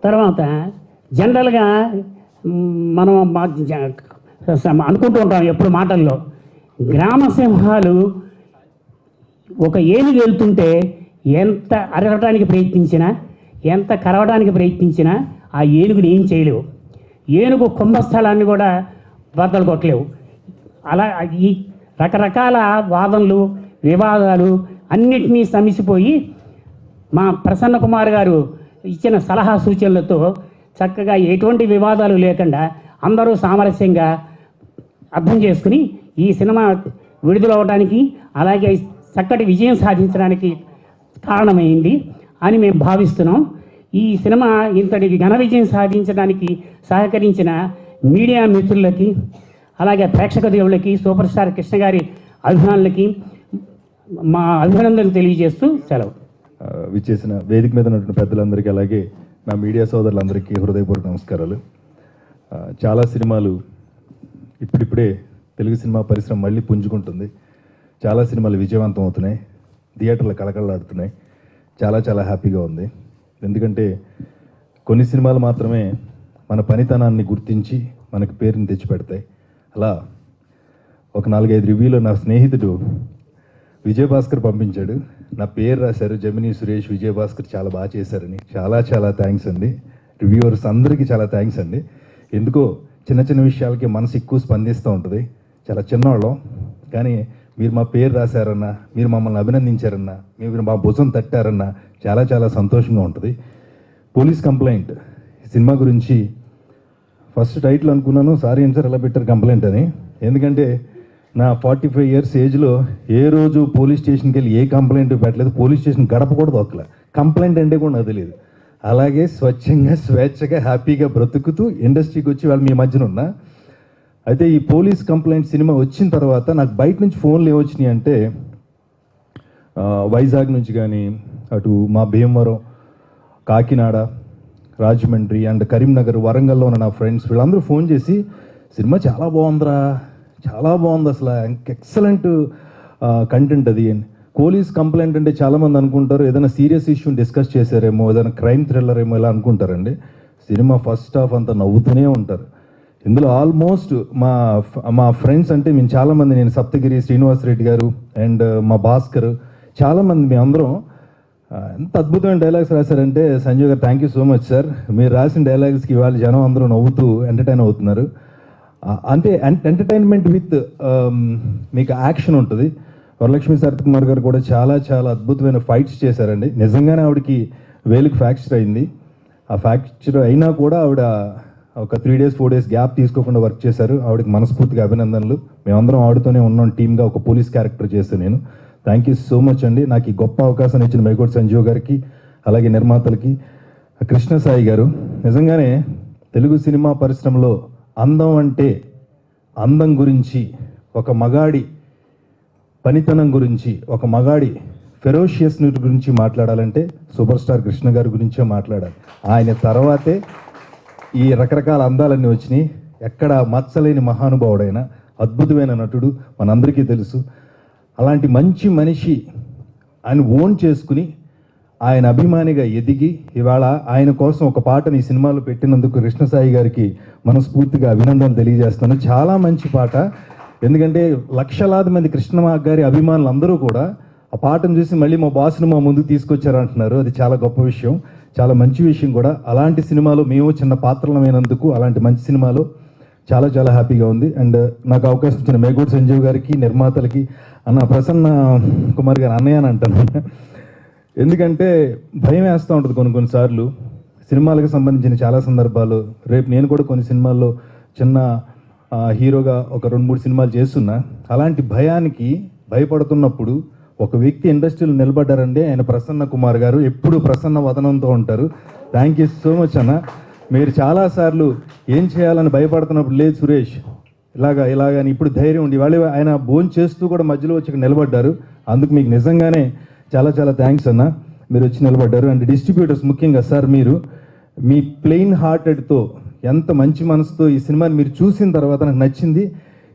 తర్వాత జనరల్గా మనం అనుకుంటూ ఉంటాం ఎప్పుడు మాటల్లో, గ్రామ సింహాలు ఒక ఏనుగు వెళ్తుంటే ఎంత అరగటానికి ప్రయత్నించినా, ఎంత కరవడానికి ప్రయత్నించినా ఆ ఏనుగుని ఏం చేయలేవు. ఏనుగు కుంభస్థలాన్ని కూడా బద్దలు కొట్టలేవు. అలా ఈ రకరకాల వాదనలు, వివాదాలు అన్నిటినీ సమిసిపోయి మా ప్రసన్న కుమార్ గారు ఇచ్చిన సలహా సూచనలతో చక్కగా ఎటువంటి వివాదాలు లేకుండా అందరూ సామరస్యంగా అర్థం చేసుకుని ఈ సినిమా విడుదలవడానికి, అలాగే చక్కటి విజయం సాధించడానికి కారణమైంది అని మేము భావిస్తున్నాం. ఈ సినిమా ఇంతటి ఘన విజయం సాధించడానికి సహకరించిన మీడియా మిత్రులకి, అలాగే ప్రేక్షక దేవుళ్ళకి, సూపర్ స్టార్ కృష్ణ గారి అభిమానులకి మా అభినందనలు తెలియజేస్తూ సెలవు. విచ్చేసిన వేదిక మీద ఉన్నటువంటి పెద్దలందరికీ, అలాగే నా మీడియా సోదరులందరికీ హృదయపూర్వక నమస్కారాలు. చాలా సినిమాలు ఇప్పుడిప్పుడే తెలుగు సినిమా పరిశ్రమ మళ్ళీ పుంజుకుంటుంది. చాలా సినిమాలు విజయవంతం అవుతున్నాయి, థియేటర్లు కళకళలాడుతున్నాయి. చాలా చాలా హ్యాపీగా ఉంది. ఎందుకంటే కొన్ని సినిమాలు మాత్రమే మన పనితనాన్ని గుర్తించి మనకి పేరుని తెచ్చిపెడతాయి. అలా ఒక 4-5 రివ్యూలో నా స్నేహితుడు విజయభాస్కర్ పంపించాడు, నా పేరు రాశారు జమినీ సురేష్ విజయభాస్కర్ చాలా బాగా చేశారని. చాలా చాలా థ్యాంక్స్ అండి. రివ్యూవర్స్ అందరికీ చాలా థ్యాంక్స్ అండి. ఎందుకో చిన్న చిన్న విషయాలకి మనసు ఎక్కువ స్పందిస్తూ ఉంటుంది. చాలా చిన్నవాళ్ళం కానీ మీరు మా పేరు రాశారన్నా, మీరు మమ్మల్ని అభినందించారన్నా, మీరు మా భుజం తట్టారన్నా చాలా చాలా సంతోషంగా ఉంటుంది. పోలీస్ కంప్లైంట్ సినిమా గురించి ఫస్ట్ టైటిల్ అనుకున్నాను, సారీ ఏం సార్ ఎలా పెట్టారు కంప్లైంట్ అని. ఎందుకంటే నా 45 ఇయర్స్ ఏజ్లో ఏ రోజు పోలీస్ స్టేషన్కి వెళ్ళి ఏ కంప్లైంట్ పెట్టలేదు, పోలీస్ స్టేషన్ గడప కూడా దొక్కలే. కంప్లైంట్ అంటే కూడా నాకు తెలియదు. అలాగే స్వచ్ఛంగా స్వేచ్ఛగా హ్యాపీగా బ్రతుకుతూ ఇండస్ట్రీకి వచ్చి వాళ్ళు మీ మధ్యన ఉన్నా. అయితే ఈ పోలీస్ కంప్లైంట్ సినిమా వచ్చిన తర్వాత నాకు బయట నుంచి ఫోన్లు ఏమొచ్చినాయి అంటే వైజాగ్ నుంచి కానీ అటు మా భీమవరం, కాకినాడ, రాజమండ్రి అండ్ కరీంనగర్, వరంగల్లో ఉన్న నా ఫ్రెండ్స్ వీళ్ళందరూ ఫోన్ చేసి సినిమా చాలా బాగుందిరా, చాలా బాగుంది, అసలు ఎక్సలెంట్ కంటెంట్ అది. పోలీస్ కంప్లైంట్ అంటే చాలామంది అనుకుంటారు ఏదైనా సీరియస్ ఇష్యూని డిస్కస్ చేశారేమో, ఏదైనా క్రైమ్ థ్రిల్లర్ ఏమో ఇలా అనుకుంటారండి. సినిమా ఫస్ట్ హాఫ్ అంతా నవ్వుతూనే ఉంటారు. ఇందులో ఆల్మోస్ట్ మా ఫ్రెండ్స్ అంటే మేము చాలామంది, నేను సప్తగిరి, శ్రీనివాసరెడ్డి గారు అండ్ మా భాస్కర్, చాలామంది మేము అందరం ఎంత అద్భుతమైన డైలాగ్స్ రాశారంటే సంజయ్ గారు thank you so much sir. మీరు రాసిన డైలాగ్స్కి ఇవాళ జనం అందరూ నవ్వుతూ ఎంటర్టైన్ అవుతున్నారు. అంటే ఎంటర్టైన్మెంట్ విత్ మీకు యాక్షన్ ఉంటుంది. వరలక్ష్మి సరత్కుమార్ గారు కూడా చాలా చాలా అద్భుతమైన ఫైట్స్ చేశారండి. నిజంగానే ఆవిడకి వేలుకి ఫ్రాక్చర్ అయింది. ఆ ఫ్రాక్చర్ అయినా కూడా ఆవిడ ఒక 3 days 4 days గ్యాప్ తీసుకోకుండా వర్క్ చేశారు. ఆవిడకి మనస్ఫూర్తిగా అభినందనలు. మేమందరం ఆవిడతోనే ఉన్నాం టీమ్గా, ఒక పోలీస్ క్యారెక్టర్ చేస్తే నేను. థ్యాంక్ యూ సో మచ్ అండి. నాకు ఈ గొప్ప అవకాశాన్ని ఇచ్చిన మేకోటి సంజీవ్ గారికి, అలాగే నిర్మాతలకి, కృష్ణ సాయి గారు. నిజంగానే తెలుగు సినిమా పరిశ్రమలో అందం అంటే, అందం గురించి, ఒక మగాడి పనితనం గురించి, ఒక మగాడి ఫెరోషియస్నెస్ గురించి మాట్లాడాలంటే సూపర్ స్టార్ కృష్ణ గారి గురించే మాట్లాడాలి. ఆయన తర్వాతే ఈ రకరకాల అందాలన్నీ వచ్చినాయి. ఎక్కడ మచ్చలేని మహానుభావుడైన అద్భుతమైన నటుడు, మనందరికీ తెలుసు. అలాంటి మంచి మనిషి ఆయన ఓన్ చేసుకుని ఆయన అభిమానిగా ఎదిగి ఇవాళ ఆయన కోసం ఒక పాటని ఈ సినిమాలో పెట్టినందుకు కృష్ణసాయి గారికి మనస్ఫూర్తిగా అభినందనలు తెలియజేస్తాను. చాలా మంచి పాట. ఎందుకంటే లక్షలాది మంది కృష్ణ గారి అభిమానులు అందరూ కూడా ఆ పాటను చూసి మళ్ళీ మా బాస్ను మా ముందుకు తీసుకొచ్చారంటున్నారు. అది చాలా గొప్ప విషయం, చాలా మంచి విషయం కూడా. అలాంటి సినిమాలో మేము చిన్న పాత్రలమైనందుకు, అలాంటి మంచి సినిమాలో చాలా చాలా హ్యాపీగా ఉంది. అండ్ నాకు అవకాశం ఇచ్చిన మేకోటి సంజీవ్ గారికి, నిర్మాతలకి, అన్న ప్రసన్న కుమార్ గారు అన్నయ్య అని అంటాను. ఎందుకంటే భయం వేస్తూ ఉంటుంది కొన్నిసార్లు సినిమాలకు సంబంధించిన చాలా సందర్భాలు. రేపు నేను కూడా కొన్ని సినిమాల్లో చిన్న హీరోగా ఒక 2-3 సినిమాలు చేస్తున్నా. అలాంటి భయానికి భయపడుతున్నప్పుడు ఒక వ్యక్తి ఇండస్ట్రీలో నిలబడ్డారంటే ఆయన ప్రసన్న కుమార్ గారు. ఎప్పుడు ప్రసన్న వదనంతో ఉంటారు. థ్యాంక్ యూ సో మచ్ అన్న. మీరు చాలాసార్లు ఏం చేయాలని భయపడుతున్నప్పుడు లేదు సురేష్ ఇలాగని ఇప్పుడు ధైర్యం ఉండి వాళ్ళు ఆయన భోజనం చేస్తూ కూడా మధ్యలో వచ్చి నిలబడ్డారు. అందుకు మీకు నిజంగానే చాలా చాలా థ్యాంక్స్ అన్న, మీరు వచ్చి నిలబడ్డారు. అండ్ డిస్ట్రిబ్యూటర్స్ ముఖ్యంగా సార్, మీరు మీ ప్లెయిన్ హార్టెడ్తో, ఎంత మంచి మనసుతో ఈ సినిమాని మీరు చూసిన తర్వాత నాకు నచ్చింది,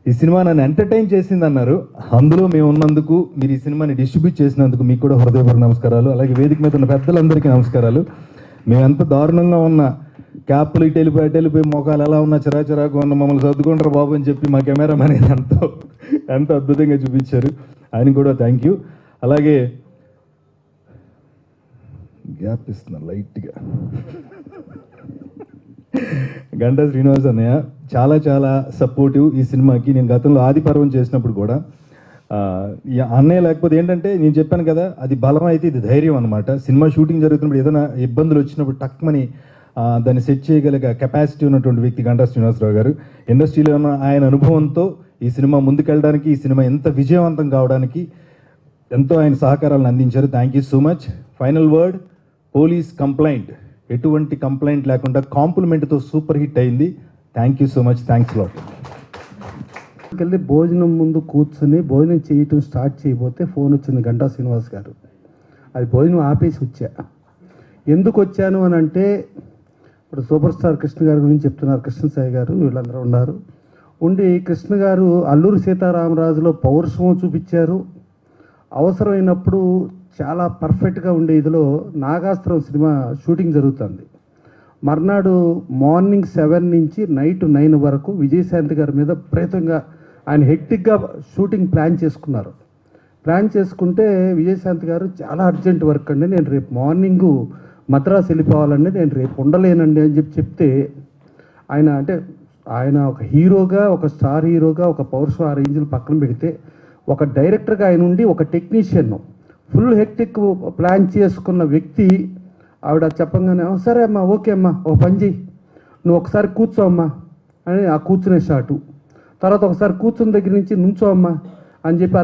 ఈ సినిమా నన్ను ఎంటర్టైన్ చేసింది అన్నారు. అందులో మేము ఉన్నందుకు, మీరు ఈ సినిమాని డిస్ట్రిబ్యూట్ చేసినందుకు మీకు కూడా హృదయపూర్వక నమస్కారాలు. అలాగే వేదిక మీద ఉన్న పెద్దలందరికీ నమస్కారాలు. మేము ఎంత దారుణంగా ఉన్న క్యాప్లు ఇటు వెళ్ళిపోయి మొఖాలు ఎలా ఉన్నా చిరాకు ఉన్న మమ్మల్ని సర్దుకుంటారు బాబు అని చెప్పి మా కెమెరామెన్ ఎంతో అద్భుతంగా చూపించారు. ఆయన కూడా థ్యాంక్ యూ. అలాగే గ్యాప్ ఇస్తున్నా లైట్గా, గంటా శ్రీనివాస్ అన్నయ్య చాలా చాలా సపోర్టివ్ ఈ సినిమాకి. నేను గతంలో ఆదిపర్వం చేసినప్పుడు కూడా అన్నయ్య లేకపోతే ఏంటంటే నేను చెప్పాను కదా, అది బలం అయితే ఇది ధైర్యం అనమాట. సినిమా షూటింగ్ జరుగుతున్నప్పుడు ఏదైనా ఇబ్బందులు వచ్చినప్పుడు టక్మని దాన్ని సెట్ చేయగలిగే కెపాసిటీ ఉన్నటువంటి వ్యక్తి గంటా శ్రీనివాసరావు గారు. ఇండస్ట్రీలో ఉన్న ఆయన అనుభవంతో ఈ సినిమా ముందుకెళ్ళడానికి, ఈ సినిమా ఎంత విజయవంతం కావడానికి ఎంతో ఆయన సహకారాలను అందించారు. Thank you so much. Final word, police complaint ఎటువంటి కంప్లైంట్ లేకుండా కాంప్లిమెంట్తో సూపర్ హిట్ అయింది. Thank you so much. Thanks lot. వెళ్ళి భోజనం ముందు కూర్చుని భోజనం చేయటం స్టార్ట్ చేయబోతే ఫోన్ వచ్చింది గంటా శ్రీనివాస్ గారు. అది భోజనం ఆపేసి వచ్చా. ఎందుకు వచ్చాను అని అంటే, ఇప్పుడు సూపర్ స్టార్ కృష్ణ గారి గురించి చెప్తున్నారు, కృష్ణ సాయి గారు వీళ్ళందరూ ఉన్నారు. ఉండి కృష్ణ గారు అల్లూరి సీతారామరాజులో పౌరుషం చూపించారు. అవసరమైనప్పుడు చాలా పర్ఫెక్ట్గా ఉండే ఇదిలో నాగాస్త్రం సినిమా షూటింగ్ జరుగుతుంది. మర్నాడు మార్నింగ్ 7 నుంచి నైట్ 9 వరకు విజయశాంతి గారి మీద విపరీతంగా ఆయన హెక్టిక్గా షూటింగ్ ప్లాన్ చేసుకున్నారు. ప్లాన్ చేసుకుంటే విజయశాంతి గారు చాలా అర్జెంట్ వర్క్ అండి, నేను రేపు మార్నింగు మద్రాసు వెళ్ళిపోవాలండి, నేను రేపు ఉండలేనండి అని చెప్తే ఆయన ఒక హీరోగా, ఒక స్టార్ హీరోగా, ఒక పౌరుషం ఆ రేంజ్లు పక్కన పెడితే ఒక డైరెక్టర్గా ఆయన ఉండి ఒక టెక్నీషియన్ ఫుల్ హెక్టిక్ ప్లాన్ చేసుకున్న వ్యక్తి ఆవిడ చెప్పంగానే సరే అమ్మా, ఓకే అమ్మా, ఓ పని చెయ్యి, నువ్వు ఒకసారి కూర్చో అమ్మా అని ఆ కూర్చునే షాటు, తర్వాత ఒకసారి కూర్చున్న దగ్గర నుంచి నుంచో అమ్మా అని చెప్పి ఆ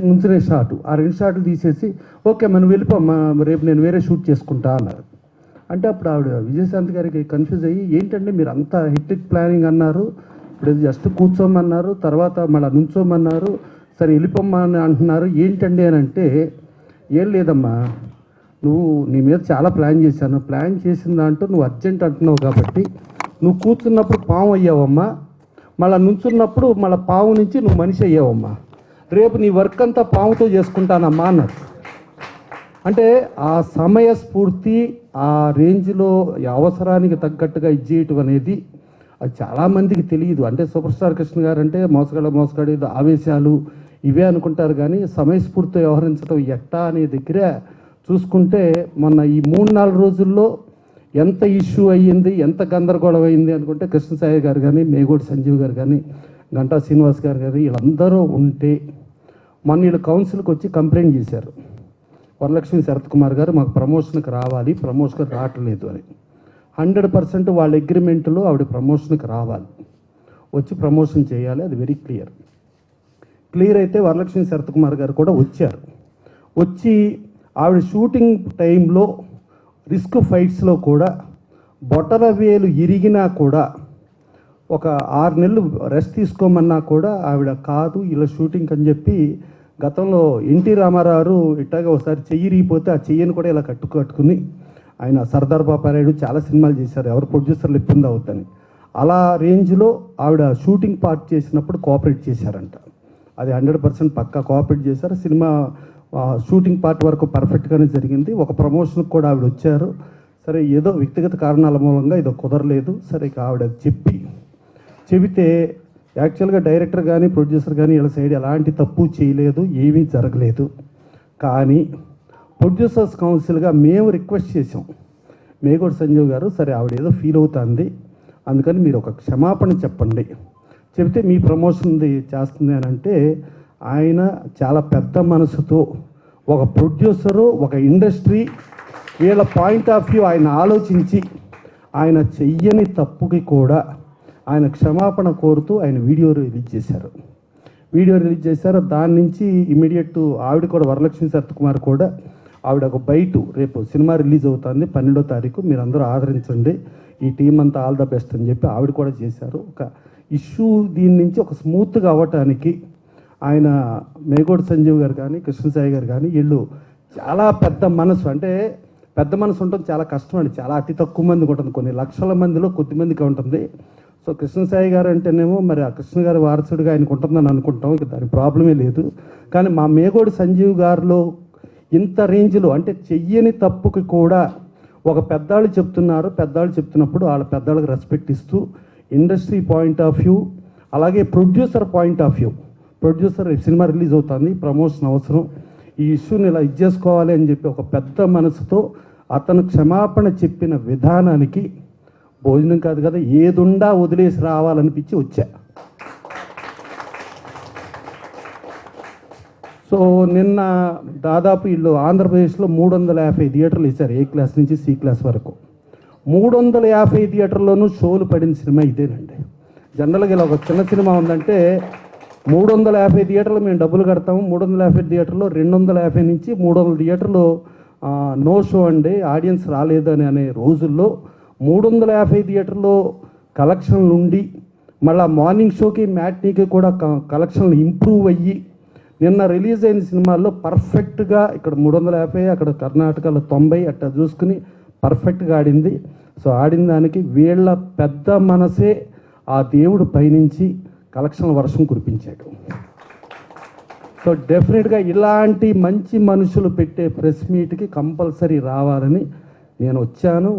నుంచునే షాటు, ఆ 2 షాట్లు తీసేసి ఓకే అమ్మా నువ్వు వెళ్ళిపోమ్మా, రేపు నేను వేరే షూట్ చేసుకుంటా అన్నారు. అంటే అప్పుడు ఆవిడ విజయశాంతి గారికి కన్ఫ్యూజ్ అయ్యి, ఏంటంటే మీరు అంత హెక్టిక్ ప్లానింగ్ అన్నారు, ఇప్పుడు జస్ట్ కూర్చోమన్నారు, తర్వాత మళ్ళీ నుంచోమన్నారు, సరే వెళ్ళిపోమ్మని అంటున్నారు, ఏంటండి అని అంటే, ఏం లేదమ్మా, నీ మీద చాలా ప్లాన్ చేశాను, ప్లాన్ చేసిన దాంట్లో నువ్వు అర్జెంట్ అంటున్నావు కాబట్టి నువ్వు కూర్చున్నప్పుడు పాము అయ్యావమ్మా, మళ్ళీ నుంచున్నప్పుడు మళ్ళీ పాము నుంచి నువ్వు మనిషి అయ్యావమ్మా, రేపు నీ వర్క్ అంతా పాముతో చేసుకుంటానమ్మా అన్నారు. అంటే ఆ సమయస్ఫూర్తి, ఆ రేంజ్లో అవసరానికి తగ్గట్టుగా ఇచ్చేయటం అనేది అది చాలామందికి తెలియదు. అంటే సూపర్ స్టార్ కృష్ణ గారు అంటే మోసగాడు ఆవేశాలు ఇవే అనుకుంటారు, కానీ సమయస్ఫూర్తితో వ్యవహరించడం ఎట్టా అనే దగ్గర చూసుకుంటే మొన్న ఈ 3-4 రోజుల్లో ఎంత ఇష్యూ అయ్యింది, ఎంత గందరగోళం అయింది అనుకుంటే కృష్ణసాయి గారు కానీ, మేగోడి సంజీవ్ గారు కానీ, గంటా శ్రీనివాస్ గారు కానీ వీళ్ళందరూ ఉంటే మొన్న వీళ్ళు కౌన్సిల్కి వచ్చి కంప్లైంట్ చేశారు, వరలక్ష్మి శరత్ కుమార్ గారు మాకు ప్రమోషన్కి రావాలి, ప్రమోషన్కి రావట్లేదు అని. 100% వాళ్ళ అగ్రిమెంట్లో ఆవిడ ప్రమోషన్కి రావాలి, వచ్చి ప్రమోషన్ చేయాలి, అది వెరీ క్లియర్ అయితే వరలక్ష్మి శరత్ కుమార్ గారు కూడా వచ్చారు. వచ్చి ఆవిడ షూటింగ్ టైంలో రిస్క్ ఫైట్స్లో కూడా బొటన వేలు ఇరిగినా కూడా ఒక 6 నెలలు రెస్ట్ తీసుకోమన్నా కూడా ఆవిడ కాదు ఇలా షూటింగ్ అని చెప్పి, గతంలో ఎన్టీ రామారావు ఇట్టాగా ఒకసారి చెయ్యి ఇరిగిపోతే ఆ చెయ్యిని కూడా ఇలా కట్టుకుని ఆయన సర్దార్ పాపారాయుడు చాలా సినిమాలు చేశారు, ఎవరు ప్రొడ్యూసర్లు ఇబ్బంది అవుతాని, అలా రేంజ్లో ఆవిడ షూటింగ్ పార్ట్ చేసినప్పుడు కోఆపరేట్ చేశారంట. అది 100% పక్కా కోఆపరేట్ చేశారు. సినిమా షూటింగ్ పార్ట్ వరకు పర్ఫెక్ట్గానే జరిగింది. ఒక ప్రమోషన్కి కూడా ఆవిడ వచ్చారు. సరే ఏదో వ్యక్తిగత కారణాల మూలంగా ఇదో కుదరలేదు. సరే ఇక ఆవిడ చెబితే యాక్చువల్గా డైరెక్టర్ కానీ ప్రొడ్యూసర్ కానీ వీళ్ళ సైడ్ ఎలాంటి తప్పు చేయలేదు, ఏమీ జరగలేదు. కానీ ప్రొడ్యూసర్స్ కౌన్సిల్గా మేము రిక్వెస్ట్ చేసాం, మేగోడి సంజీవ్ గారు సరే ఆవిడ ఏదో ఫీల్ అవుతుంది, అందుకని మీరు ఒక క్షమాపణ చెప్పండి, చెబితే మీ ప్రమోషన్ చేస్తుంది అని అంటే, ఆయన చాలా పెద్ద మనసుతో ఒక ప్రొడ్యూసరు, ఒక ఇండస్ట్రీ వీళ్ళ పాయింట్ ఆఫ్ వ్యూ ఆయన ఆలోచించి ఆయన చెయ్యని తప్పుకి కూడా ఆయన క్షమాపణ కోరుతూ ఆయన వీడియో రిలీజ్ చేశారు. దాని నుంచి ఇమీడియట్ ఆవిడ కూడా వరలక్ష్మి శరత్ కుమార్ కూడా ఆవిడ ఒక బయట రేపు సినిమా రిలీజ్ అవుతుంది 12వ తారీఖు, మీరు అందరూ ఆదరించండి, ఈ టీం అంతా ఆల్ ద బెస్ట్ అని చెప్పి ఆవిడ కూడా చేశారు. ఒక ఇష్యూ దీని నుంచి ఒక స్మూత్గా అవ్వటానికి ఆయన మేగోడి సంజీవ్ గారు కానీ కృష్ణసాయి గారు కానీ వీళ్ళు చాలా పెద్ద మనసు, అంటే పెద్ద మనసు ఉంటుంది చాలా కష్టం అండి, చాలా అతి తక్కువ మందికి ఉంటుంది, కొన్ని లక్షల మందిలో కొద్దిమందికి ఉంటుంది. సో కృష్ణసాయి గారు అంటేనేమో మరి ఆ కృష్ణ గారి వారసుడిగా ఆయనకు ఉంటుందని అనుకుంటాం, ఇక దాని ప్రాబ్లమే లేదు. కానీ మా మేగోడి సంజీవ్ గారిలో ఇంత రేంజ్లో అంటే చెయ్యని తప్పుకి కూడా ఒక పెద్దాళ్ళు చెప్తున్నప్పుడు వాళ్ళ పెద్దాళ్ళకి రెస్పెక్ట్ ఇస్తూ ఇండస్ట్రీ పాయింట్ ఆఫ్ వ్యూ, అలాగే producer point of view, producer cinema release అవుతుంది, ప్రమోషన్ అవసరం, ఈ ఇష్యూని ఇలా ఇచ్చేసుకోవాలి అని చెప్పి ఒక పెద్ద మనసుతో అతను క్షమాపణ చెప్పిన విధానానికి భోజనం కాదు కదా ఏదుండా వదిలేసి రావాలనిపించి వచ్చా. సో నిన్న దాదాపు వీళ్ళు ఆంధ్రప్రదేశ్లో 350 థియేటర్లు ఇచ్చారు, ఏ క్లాస్ నుంచి సి క్లాస్ వరకు. 350 థియేటర్లోనూ షోలు పడిన సినిమా ఇదేనండి. జనరల్గా ఇలా ఒక చిన్న సినిమా ఉందంటే 350 థియేటర్లు మేము డబ్బులు కడతాము, 350 థియేటర్లో 250 నుంచి 300 థియేటర్లు నో షో అండి, ఆడియన్స్ రాలేదు అనే రోజుల్లో 350 థియేటర్లో కలెక్షన్లు ఉండి మళ్ళీ మార్నింగ్ షోకి మ్యాట్నీకి కూడా కలెక్షన్లు ఇంప్రూవ్ అయ్యి నిన్న రిలీజ్ అయిన సినిమాల్లో పర్ఫెక్ట్గా ఇక్కడ 350, అక్కడ కర్ణాటకలో 90 అట్లా చూసుకుని పర్ఫెక్ట్గా ఆడింది. సో ఆడిన దానికి వీళ్ళ పెద్ద మనసే ఆ దేవుడు పైనుంచి కలెక్షన్ల వర్షం కురిపించాడు. సో డెఫినెట్గా ఇలాంటి మంచి మనుషులు పెట్టే ప్రెస్ మీట్కి కంపల్సరీ రావాలని నేను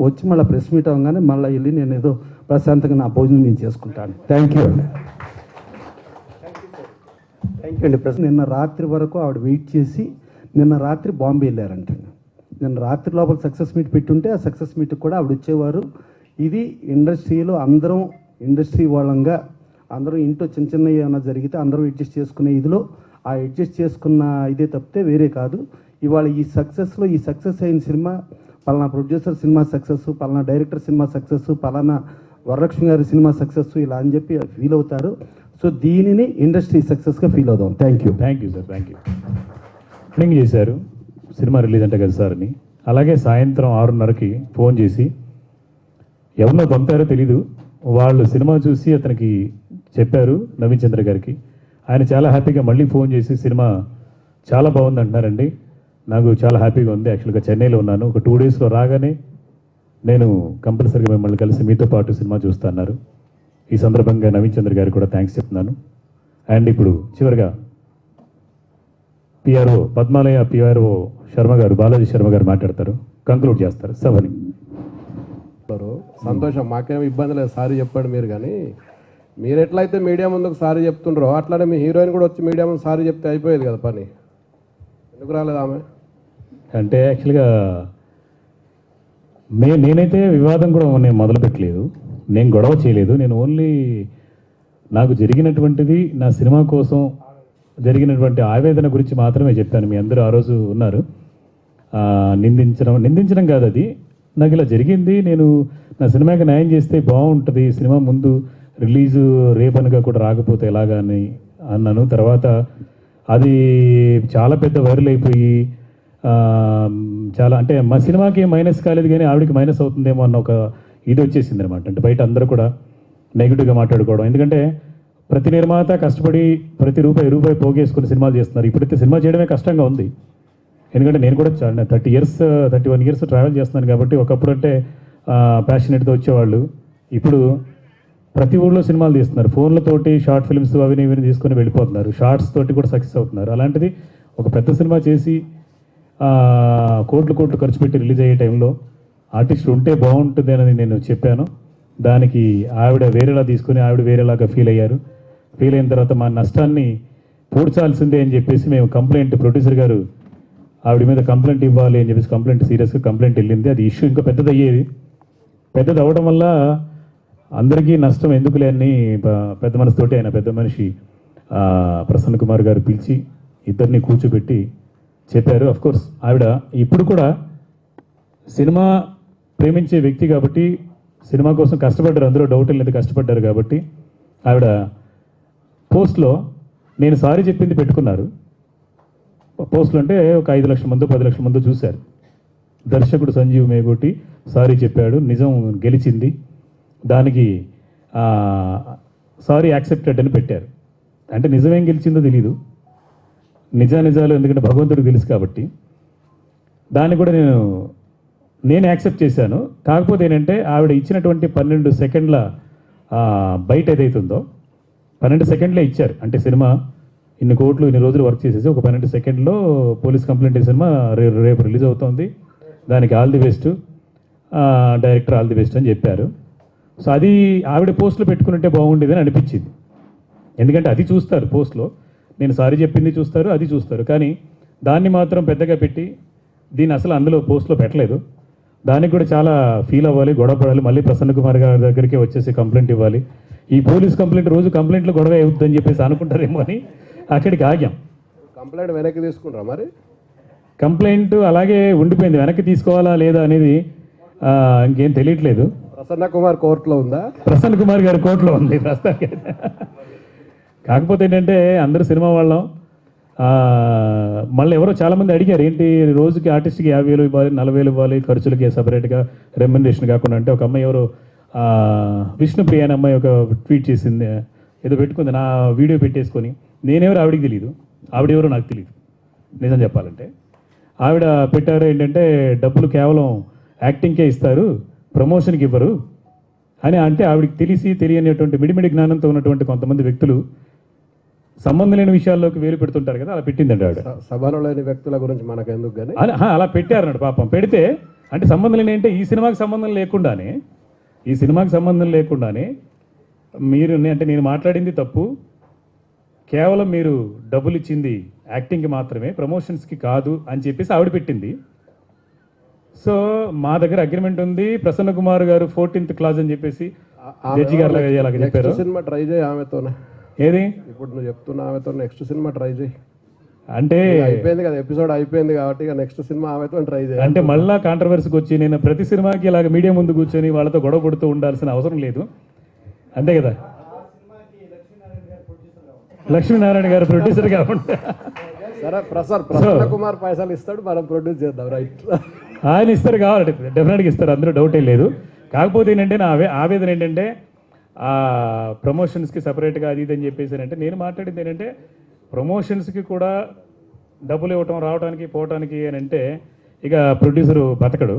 వచ్చి మళ్ళీ ప్రెస్ మీట్ అవ్వగానే మళ్ళీ వెళ్ళి నేను ఏదో ప్రశాంతంగా నా భోజనం నేను చేసుకుంటాను. థ్యాంక్ యూ అండి. థ్యాంక్ యూ అండి. నిన్న రాత్రి వరకు ఆవిడ వెయిట్ చేసి నిన్న రాత్రి బాంబే వెళ్ళారంట. నిన్న రాత్రి లోపల సక్సెస్ మీట్ పెట్టుంటే ఆ సక్సెస్ మీట్కి కూడా ఆవిడ వచ్చేవారు. ఇది ఇండస్ట్రీలో అందరం ఇండస్ట్రీ వాళ్ళంగా అందరం ఇంట్లో చిన్న చిన్న ఏమైనా జరిగితే అందరం అడ్జస్ట్ చేసుకునే ఇదిలో ఆ అడ్జస్ట్ చేసుకున్న ఇదే తప్పితే వేరే కాదు. ఇవాళ ఈ సక్సెస్ అయిన సినిమా పలానా ప్రొడ్యూసర్ సినిమా సక్సెస్, పలానా డైరెక్టర్ సినిమా సక్సెస్, పలానా వరలక్ష్మి గారి సినిమా సక్సెస్ ఇలా అని చెప్పి ఫీల్ అవుతారు. సో దీనిని ఇండస్ట్రీ సక్సెస్గా ఫీల్ అవుదాం. Thank you. Thank you sir, thank you. Opening చేశారు, సినిమా రిలీజ్ అంటే కదా సార్ అని. అలాగే సాయంత్రం 6:30కి ఫోన్ చేసి ఎవరినో పంపారో తెలీదు, వాళ్ళు సినిమా చూసి అతనికి చెప్పారు నవీన్ చంద్ర గారికి. ఆయన చాలా హ్యాపీగా మళ్ళీ ఫోన్ చేసి సినిమా చాలా బాగుంది అంటున్నారండి, నాకు చాలా హ్యాపీగా ఉంది, యాక్చువల్గా చెన్నైలో ఉన్నాను, ఒక 2 డేస్లో రాగానే నేను కంపల్సరీగా మిమ్మల్ని కలిసి మీతో పాటు సినిమా చూస్తున్నారు. ఈ సందర్భంగా నవీన్ చంద్ర గారికి కూడా థ్యాంక్స్ చెప్తున్నాను. అండ్ ఇప్పుడు చివరిగా పిఆర్ఓ పద్మాలయ పిఆర్ఓ శర్మ గారు, బాలాజీ శర్మ గారు మాట్లాడతారు, కంక్లూడ్ చేస్తారు సభని. సంతోషం, మాకేం ఇబ్బంది లేదు, సారీ చెప్పాడు మీరు. కానీ మీరు ఎట్లయితే మీడియా ముందుకు సారీ చెప్తుండ్రో అట్లానే మీ హీరోయిన్ కూడా వచ్చి మీడియా ముందు సారీ చెప్తే అయిపోయేది కదా పని. ఎందుకు రాలేదు ఆమె? అంటే యాక్చువల్గా నేనైతే వివాదం కూడా నేను మొదలుపెట్టలేదు, నేను గొడవ చేయలేదు. నేను ఓన్లీ నాకు జరిగినటువంటిది, నా సినిమా కోసం జరిగినటువంటి ఆవేదన గురించి మాత్రమే చెప్పాను. మీ అందరూ ఆ రోజు ఉన్నారు. నిందించడం కాదు, అది నాకు ఇలా జరిగింది, నేను నా సినిమాకి న్యాయం చేస్తే బాగుంటుంది, సినిమా ముందు రిలీజు రేపనగా కూడా రాకపోతే ఎలాగా అని అన్నాను. తర్వాత అది చాలా పెద్ద వైరల్ అయిపోయి చాలా, అంటే మా సినిమాకి ఏం మైనస్ కాలేదు కానీ ఆవిడకి మైనస్ అవుతుందేమో అన్న ఒక ఇది వచ్చేసింది అనమాట. అంటే బయట అందరూ కూడా నెగిటివ్గా మాట్లాడుకోవడం. ఎందుకంటే ప్రతి నిర్మాత కష్టపడి ప్రతి రూపాయి పోగేసుకుని సినిమాలు చేస్తున్నారు. ఇప్పుడైతే సినిమా చేయడమే కష్టంగా ఉంది. ఎందుకంటే నేను కూడా 31 ఇయర్స్ ట్రావెల్ చేస్తున్నాను కాబట్టి ఒకప్పుడు అంటే ప్యాషనెట్తో వచ్చేవాళ్ళు, ఇప్పుడు ప్రతి ఊళ్ళో సినిమాలు తీస్తున్నారు, ఫోన్లతోటి షార్ట్ ఫిల్మ్స్ అవి ఇవి తీసుకొని వెళ్ళిపోతున్నారు, షార్ట్స్ తోటి కూడా సక్సెస్ అవుతున్నారు. అలాంటిది ఒక పెద్ద సినిమా చేసి కోట్లు ఖర్చు పెట్టి రిలీజ్ అయ్యే టైంలో ఆర్టిస్ట్ ఉంటే బాగుంటుంది అని నేను చెప్పాను. దానికి ఆవిడ వేరేలా తీసుకుని ఆవిడ వేరేలాగా ఫీల్ అయ్యారు. ఫీల్ అయిన తర్వాత మా నష్టాన్ని పూడ్చాల్సిందే అని చెప్పేసి మేము కంప్లైంట్, ప్రొడ్యూసర్ గారు ఆవిడ మీద కంప్లైంట్ ఇవ్వాలి అని చెప్పేసి కంప్లైంట్ సీరియస్గా కంప్లైంట్ వెళ్ళింది. అది ఇష్యూ ఇంకా పెద్దది అయ్యేది. పెద్దది అవ్వడం వల్ల అందరికీ నష్టం ఎందుకులే అని పెద్ద మనసుతోటి ఆయన పెద్ద మనిషి ప్రసన్న కుమార్ గారు పిలిచి ఇద్దరిని కూర్చోబెట్టి చెప్పారు. అఫ్కోర్స్ ఆవిడ ఇప్పుడు కూడా సినిమా ప్రేమించే వ్యక్తి కాబట్టి సినిమా కోసం కష్టపడ్డారు, అందులో డౌట్ లేదు, కష్టపడ్డారు కాబట్టి ఆవిడ పోస్ట్లో నేను సారీ చెప్పింది పెట్టుకున్నారు. పోస్టులు అంటే ఒక 5 లక్షల మంది 10 లక్షల మంది చూశారు. దర్శకుడు సంజీవ్ మేగోటి సారీ చెప్పాడు, నిజం గెలిచింది, దానికి సారీ యాక్సెప్టెడ్ అని పెట్టారు. అంటే నిజమేం గెలిచిందో తెలీదు, నిజాలు ఎందుకంటే భగవంతుడికి తెలుసు కాబట్టి దాన్ని కూడా నేను యాక్సెప్ట్ చేశాను. కాకపోతే ఏంటంటే ఆవిడ ఇచ్చినటువంటి 12 సెకండ్ల బయట ఏదైతుందో 12 సెకండ్లే ఇచ్చారు. అంటే సినిమా ఇన్ని కోట్లు ఇన్ని రోజులు వర్క్ చేసేసి ఒక 12 సెకండ్లో పోలీస్ కంప్లైంట్ సినిమా రేపు రిలీజ్ అవుతుంది, దానికి all the best director all the best అని చెప్పారు. సో అది ఆవిడ పోస్టులో పెట్టుకుంటే బాగుండేదని అనిపించింది. ఎందుకంటే అది చూస్తారు పోస్ట్లో, నేను సారీ చెప్పింది చూస్తారు, అది చూస్తారు. కానీ దాన్ని మాత్రం పెద్దగా పెట్టి దీన్ని అసలు అందులో పోస్ట్లో పెట్టలేదు. దానికి కూడా చాలా ఫీల్ అవ్వాలి, గొడవ పడాలి, మళ్ళీ ప్రసన్న కుమార్ గారి దగ్గరికి వచ్చేసి కంప్లైంట్ ఇవ్వాలి. ఈ పోలీస్ కంప్లైంట్ రోజు కంప్లైంట్లో గొడవ అవుతుందని చెప్పేసి అనుకుంటారేమో అని అక్కడికి ఆగాం. కంప్లైంట్ వెనక్కి తీసుకుంటారా మరి? కంప్లైంట్ అలాగే ఉండిపోయింది, వెనక్కి తీసుకోవాలా లేదా అనేది ఇంకేం తెలియట్లేదు. ప్రసన్న కుమార్ కోర్టులో ఉందా? ప్రసన్న కుమార్ గారి కోర్టులో ఉంది ప్రస్తుతానికి. కాకపోతే ఏంటంటే అందరూ సినిమా వాళ్ళం, మళ్ళీ ఎవరో చాలామంది అడిగారు ఏంటి రోజుకి ఆర్టిస్ట్కి 50,000 ఇవ్వాలి, 40,000 ఇవ్వాలి, ఖర్చులకి సపరేట్గా రెమ్యునరేషన్ కాకుండా. అంటే ఒక అమ్మాయి ఎవరో విష్ణుప్రియ అనే అమ్మాయి ఒక ట్వీట్ చేసింది, ఏదో పెట్టుకుంది, నా వీడియో పెట్టేసుకొని. నేనెవరో ఆవిడకి తెలియదు, ఆవిడెవరో నాకు తెలియదు నిజం చెప్పాలంటే. ఆవిడ పెట్టారు ఏంటంటే డబ్బులు కేవలం యాక్టింగ్కే ఇస్తారు, ప్రమోషన్కి ఇవ్వరు అని. అంటే ఆవిడకి తెలియనిటువంటి మిడిమిడి జ్ఞానంతో ఉన్నటువంటి కొంతమంది వ్యక్తులు సంబంధం లేని విషయాల్లోకి వేలు పెడుతుంటారు కదా, అలా పెట్టిందండి ఆవిడ. సభలో లేని వ్యక్తుల గురించి మనకు ఎందుకు కానీ అలా పెట్టారన్నాడు పాపం. పెడితే అంటే సంబంధం ఏంటంటే ఈ సినిమాకి సంబంధం లేకుండానే మీరు అంటే నేను మాట్లాడింది తప్పు, కేవలం మీరు డబ్బులు ఇచ్చింది యాక్టింగ్కి మాత్రమే, ప్రమోషన్స్కి కాదు అని చెప్పేసి ఆవిడ పెట్టింది. సో మా దగ్గర అగ్రిమెంట్ ఉంది. ప్రసన్న కుమార్ గారు 14th క్లాజ్ అని చెప్పేసి జడ్జి గారు అలాగే చెప్పారు. సినిమా ట్రై చేయి ఆమెతోనే. ఏది ఇప్పుడు నువ్వు చెప్తున్నా ఆమెతో నెక్స్ట్ సినిమా ట్రై చేయి. అంటే అయిపోయింది కదా, ఎపిసోడ్ అయిపోయింది కాబట్టి ఇక నెక్స్ట్ సినిమా ఆమెతో ట్రై చేయి. అంటే మళ్ళా కాంట్రవర్సీకి వచ్చి నేను ప్రతి సినిమాకి ఇలాగ మీడియా ముందు కూర్చొని వాళ్ళతో గొడవ పడుతూ ఉండాల్సిన అవసరం లేదు, అంతే కదా. లక్ష్మీనారాయణ గారు ప్రొడ్యూసర్ కాబట్టి సరే ప్రసన్న కుమార్ పైసలు ఇస్తాడు, మనం ప్రొడ్యూస్ చేద్దాం. రైట్, ఆయన ఇస్తారు కావాలి, డెఫినెట్గా ఇస్తారు, అందులో డౌటే లేదు. కాకపోతే ఏంటంటే నా ఆవేదన ఏంటంటే ఆ ప్రమోషన్స్కి సపరేట్గా అది ఇది అని చెప్పేసి అంటే నేను మాట్లాడింది ఏంటంటే ప్రమోషన్స్కి కూడా డబ్బులు ఇవ్వటం రావడానికి పోవటానికి అని అంటే ఇక ప్రొడ్యూసరు బతకడు.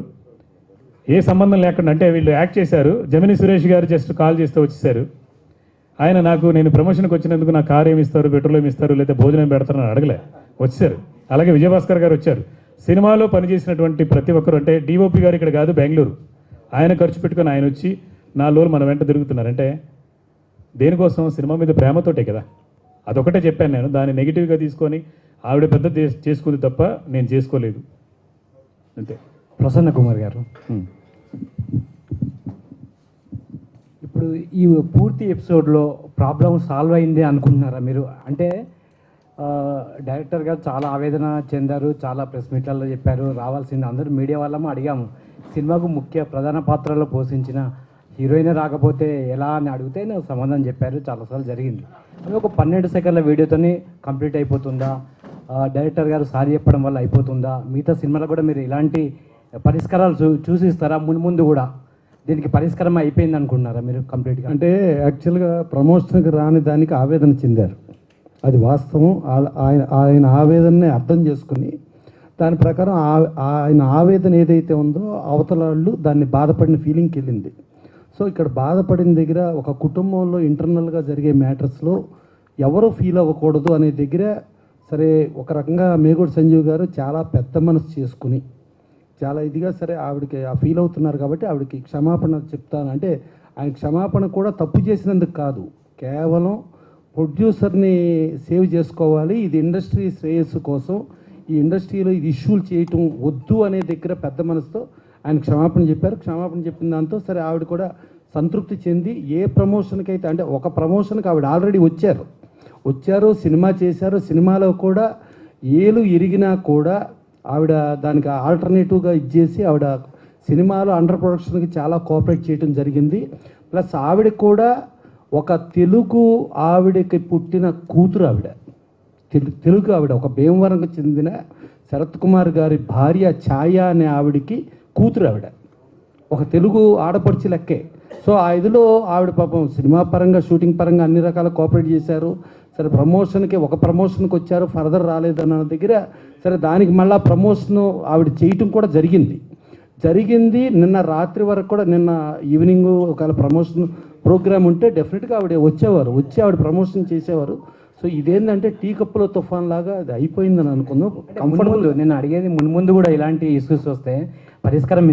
ఏ సంబంధం లేకుండా అంటే వీళ్ళు యాక్ట్ చేశారు. జమిని సురేష్ గారు జస్ట్ కాల్ చేస్తే వచ్చేసారు. ఆయన నేను ప్రమోషన్కి వచ్చినందుకు నా కారు ఏమి ఇస్తారు, పెట్రోల్ ఏమి ఇస్తారు, లేదా భోజనం పెడతారని అడగలే, వచ్చారు. అలాగే విజయభాస్కర్ గారు వచ్చారు. సినిమాలో పనిచేసినటువంటి ప్రతి ఒక్కరు అంటే డిఓపి గారు ఇక్కడ కాదు బెంగళూరు, ఆయన ఖర్చు పెట్టుకొని ఆయన వచ్చి 4 రోజులు మన వెంట తిరుగుతున్నారంటే దేనికోసం? సినిమా మీద ప్రేమతోటే కదా. అదొకటే చెప్పాను నేను. దాన్ని నెగిటివ్గా తీసుకొని ఆవిడ పెద్ద చేసుకుంది తప్ప నేను చేసుకోలేదు, అంతే. ప్రసన్న కుమార్ గారు, ఇప్పుడు ఈ పూర్తి ఎపిసోడ్లో ప్రాబ్లం సాల్వ్ అయింది అనుకుంటున్నారా మీరు? అంటే డైరెక్టర్ గారు చాలా ఆవేదన చెందారు, చాలా ప్రెస్ మీట్లలో చెప్పారు, రావాల్సింది అందరూ మీడియా వాళ్ళము అడిగాము. సినిమాకు ప్రధాన పాత్రలో పోషించిన హీరోయిన్ రాకపోతే ఎలా అని అడిగితే నేను సమాధానం చెప్పారు, చాలాసార్లు జరిగింది. అది ఒక 12 సెకండ్ల వీడియోతోని కంప్లీట్ అయిపోతుందా? డైరెక్టర్ గారు సారీ చెప్పడం వల్ల అయిపోతుందా? మిగతా సినిమాలో కూడా మీరు ఇలాంటి పరిష్కారాలు చూసిస్తారా? ముందు కూడా దీనికి పరిష్కారం అయిపోయింది అనుకుంటున్నారా మీరు కంప్లీట్గా? అంటే యాక్చువల్గా ప్రమోషన్కి రాని దానికి ఆవేదన చెందారు, అది వాస్తవం. ఆయన ఆవేదనని అర్థం చేసుకుని దాని ప్రకారం ఆయన ఆవేదన ఏదైతే ఉందో అవతల వాళ్ళు దాన్ని బాధపడిన ఫీలింగ్కి వెళ్ళింది. సో ఇక్కడ బాధపడిన దగ్గర ఒక కుటుంబంలో ఇంటర్నల్గా జరిగే మ్యాటర్స్లో ఎవరు ఫీల్ అవ్వకూడదు అనే దగ్గర సరే ఒక రకంగా మేగూడి సంజీవ్ గారు చాలా పెద్ద మనసు చేసుకుని చాలా ఇదిగా సరే ఆవిడకి ఫీల్ అవుతున్నారు కాబట్టి ఆవిడకి క్షమాపణ చెప్తాను. అంటే ఆయన క్షమాపణ కూడా తప్పు చేసినందుకు కాదు, కేవలం ప్రొడ్యూసర్ని సేవ్ చేసుకోవాలి, ఇది ఇండస్ట్రీ శ్రేయస్సు కోసం, ఈ ఇండస్ట్రీలో ఇది ఇష్యూలు చేయటం వద్దు అనే దగ్గర పెద్ద మనసుతో ఆయన క్షమాపణ చెప్పారు. క్షమాపణ చెప్పిన దాంతో సరే ఆవిడ కూడా సంతృప్తి చెంది ఏ ప్రమోషన్కి అయితే అంటే ఒక ప్రమోషన్కి ఆవిడ ఆల్రెడీ వచ్చారు, సినిమా చేశారు. సినిమాలో కూడా ఏలు ఇరిగినా కూడా ఆవిడ దానికి ఆల్టర్నేటివ్గా ఇచ్చేసి ఆవిడ సినిమాలో అండర్ ప్రొడక్షన్కి చాలా కోఆపరేట్ చేయడం జరిగింది. ప్లస్ ఆవిడ కూడా ఒక తెలుగు ఆవిడకి పుట్టిన కూతురు, ఆవిడ తెలుగు ఆవిడ ఒక భీమవరంకి చెందిన శరత్ కుమార్ గారి భార్య ఛాయ అనే ఆవిడికి కూతురు, ఆవిడ ఒక తెలుగు ఆడపడిచి లెక్కే. సో ఆ ఇదిలో ఆవిడ పాపం సినిమా పరంగా షూటింగ్ పరంగా అన్ని రకాల కోఆపరేట్ చేశారు. సరే ఒక ప్రమోషన్కి వచ్చారు, ఫర్దర్ రాలేదన్న దగ్గర సరే దానికి మళ్ళీ ప్రమోషన్ ఆవిడ చేయటం కూడా జరిగింది. నిన్న రాత్రి వరకు కూడా నిన్న ఈవినింగ్ ఒకవేళ ప్రమోషన్ ప్రోగ్రామ్ ఉంటే డెఫినెట్గా ఆవిడ వచ్చి ఆవిడ ప్రమోషన్ చేసేవారు. సో ఇదేంటంటే టీ కప్పులో తుఫాన్ లాగా అది అయిపోయిందని అనుకుందాం. కంఫర్టబుల్. నేను అడిగేది ముందు కూడా ఇలాంటి ఇష్యూస్ వస్తే పరిష్కారం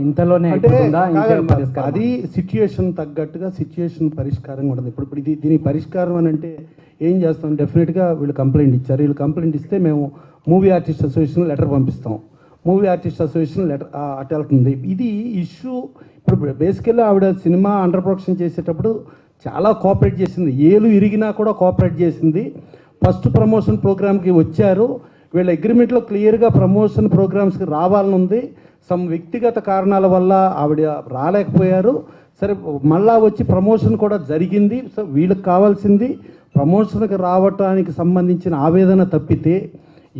ఇంతలోనే అది సిచ్యుయేషన్ తగ్గట్టుగా సిచ్యుయేషన్ పరిష్కారం ఉంటుంది. ఇప్పుడు దీని పరిష్కారం అని అంటే ఏం చేస్తాం? డెఫినెట్గా వీళ్ళు కంప్లైంట్ ఇచ్చారు. వీళ్ళు కంప్లైంట్ ఇస్తే మేము మూవీ ఆర్టిస్ట్ అసోసియేషన్ లెటర్ పంపిస్తాం. మూవీ ఆర్టిస్ట్ అసోసియేషన్ లెటర్ అటు వెళ్తుంది. ఇది ఇష్యూ. ఇప్పుడు బేసికల్లీ ఆవిడ సినిమా అండర్ ప్రొడక్షన్ చేసేటప్పుడు చాలా కోఆపరేట్ చేసింది, ఏలు ఇరిగినా కూడా కోఆపరేట్ చేసింది. ఫస్ట్ ప్రమోషన్ ప్రోగ్రామ్కి వచ్చారు. వీళ్ళ అగ్రిమెంట్లో క్లియర్గా ప్రమోషన్ ప్రోగ్రామ్స్కి రావాలని ఉంది. సమ్ వ్యక్తిగత కారణాల వల్ల ఆవిడ రాలేకపోయారు. సరే మళ్ళా వచ్చి ప్రమోషన్ కూడా జరిగింది. సో వీళ్ళకి కావాల్సింది ప్రమోషన్కి రావటానికి సంబంధించిన ఆవేదన తప్పితే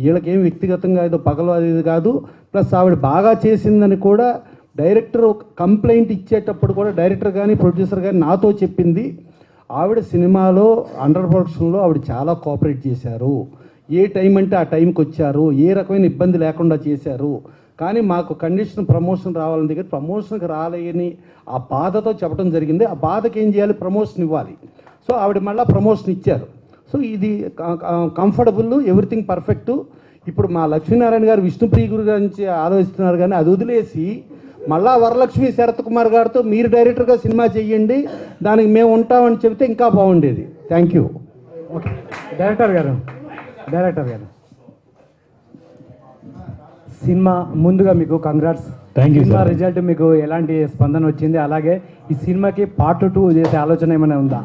వీళ్ళకేం వ్యక్తిగతంగా ఏదో పగలు అది కాదు. ప్లస్ ఆవిడ బాగా చేసిందని కూడా డైరెక్టర్ కంప్లైంట్ ఇచ్చేటప్పుడు కూడా డైరెక్టర్ కానీ ప్రొడ్యూసర్ కానీ నాతో చెప్పింది, ఆవిడ సినిమాలో అండర్ ప్రొడక్షన్లో ఆవిడ చాలా కోఆపరేట్ చేశారు, ఏ టైం అంటే ఆ టైంకి వచ్చారు, ఏ రకమైన ఇబ్బంది లేకుండా చేశారు. కానీ మాకు కండిషన్ ప్రమోషన్ రావాలని దగ్గర ప్రమోషన్కి రాలేని ఆ బాధతో చెప్పడం జరిగింది. ఆ బాధకి ఏం చేయాలి? ప్రమోషన్ ఇవ్వాలి. సో ఆవిడ మళ్ళీ ప్రమోషన్ ఇచ్చారు. సో ఇది కంఫర్టబుల్, ఎవ్రీథింగ్ పర్ఫెక్ట్. ఇప్పుడు మా లక్ష్మీనారాయణ గారు విష్ణుప్రియ గురి గురించి ఆలోచిస్తున్నారు, కానీ అది వదిలేసి మళ్ళా వరలక్ష్మి శరత్ కుమార్ గారితో మీరు డైరెక్టర్గా సినిమా చెయ్యండి, దానికి మేము ఉంటామని చెబితే ఇంకా బాగుండేది. Thank you. ఓకే డైరెక్టర్ గారు సినిమా ముందుగా మీకు congrats. Thank you, cinema sir. Result మీకు ఎలాంటి స్పందన వచ్చింది? అలాగే ఈ సినిమాకి పార్ట్ 2 చేసే ఆలోచన ఏమైనా ఉందా?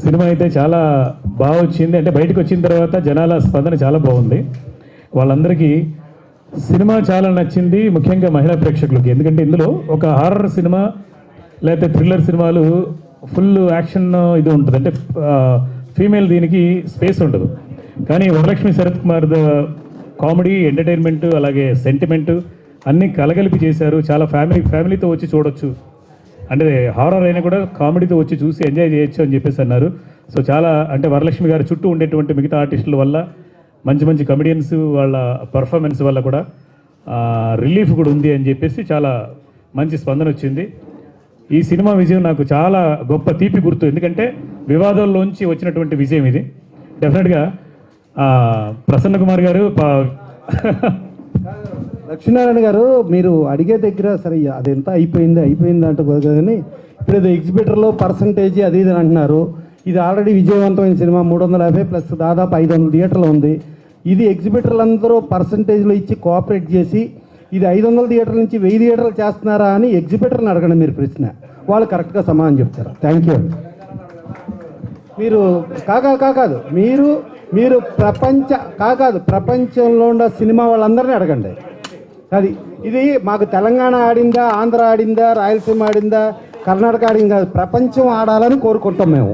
సినిమా అయితే చాలా బాగా వచ్చింది. అంటే బయటకు వచ్చిన తర్వాత జనాల స్పందన చాలా బాగుంది. వాళ్ళందరికీ సినిమా చాలా నచ్చింది, ముఖ్యంగా మహిళా ప్రేక్షకులకి. ఎందుకంటే ఇందులో ఒక హారర్ సినిమా లేకపోతే థ్రిల్లర్ సినిమాలు ఫుల్ యాక్షన్ ఇది ఉంటుంది, అంటే ఫీమేల్ దీనికి స్పేస్ ఉండదు. కానీ వరలక్ష్మి శరత్ కుమార్ కామెడీ, ఎంటర్టైన్మెంట్, అలాగే సెంటిమెంట్ అన్నీ కలగలిపి చేశారు. చాలా ఫ్యామిలీతో వచ్చి చూడొచ్చు, అంటే హారర్ అయినా కూడా కామెడీతో వచ్చి చూసి ఎంజాయ్ చేయొచ్చు అని చెప్పేసి అన్నారు. సో చాలా అంటే వరలక్ష్మి గారి చుట్టూ ఉండేటువంటి మిగతా ఆర్టిస్టుల వల్ల, మంచి మంచి కమెడియన్స్ వాళ్ళ పర్ఫార్మెన్స్ వల్ల కూడా రిలీఫ్ కూడా ఉంది అని చెప్పేసి చాలా మంచి స్పందన వచ్చింది. ఈ సినిమా విజయం నాకు చాలా గొప్ప తీపి గుర్తు, ఎందుకంటే వివాదాల్లోంచి వచ్చినటువంటి విజయం ఇది. డెఫినెట్గా ప్రసన్న కుమార్ గారు లక్ష్మీనారాయణ గారు మీరు అడిగే దగ్గర సరే అదెంత అయిపోయింది అంటే కానీ ఇప్పుడు ఏదో ఎగ్జిబిటర్లో పర్సంటేజ్ అది ఇది అంటున్నారు. ఇది ఆల్రెడీ విజయవంతమైన సినిమా, 350 ప్లస్ దాదాపు 500 థియేటర్లు ఉంది. ఇది ఎగ్జిబిటర్లు అందరూ పర్సంటేజ్లో ఇచ్చి కోఆపరేట్ చేసి ఇది 500 థియేటర్ల నుంచి 1000 థియేటర్లు చేస్తున్నారా అని ఎగ్జిబిటర్ని అడగండి మీరు ప్రశ్న, వాళ్ళు కరెక్ట్గా సమాధానం చెప్తారు. Thank you. మీరు కాదు మీరు ప్రపంచంలో ఉన్న సినిమా వాళ్ళందరినీ అడగండి. అది ఇది మాకు తెలంగాణ ఆడిందా, ఆంధ్ర ఆడిందా, రాయలసీమ ఆడిందా, కర్ణాటక ఆడిందా, ప్రపంచం ఆడాలని కోరుకుంటాం మేము.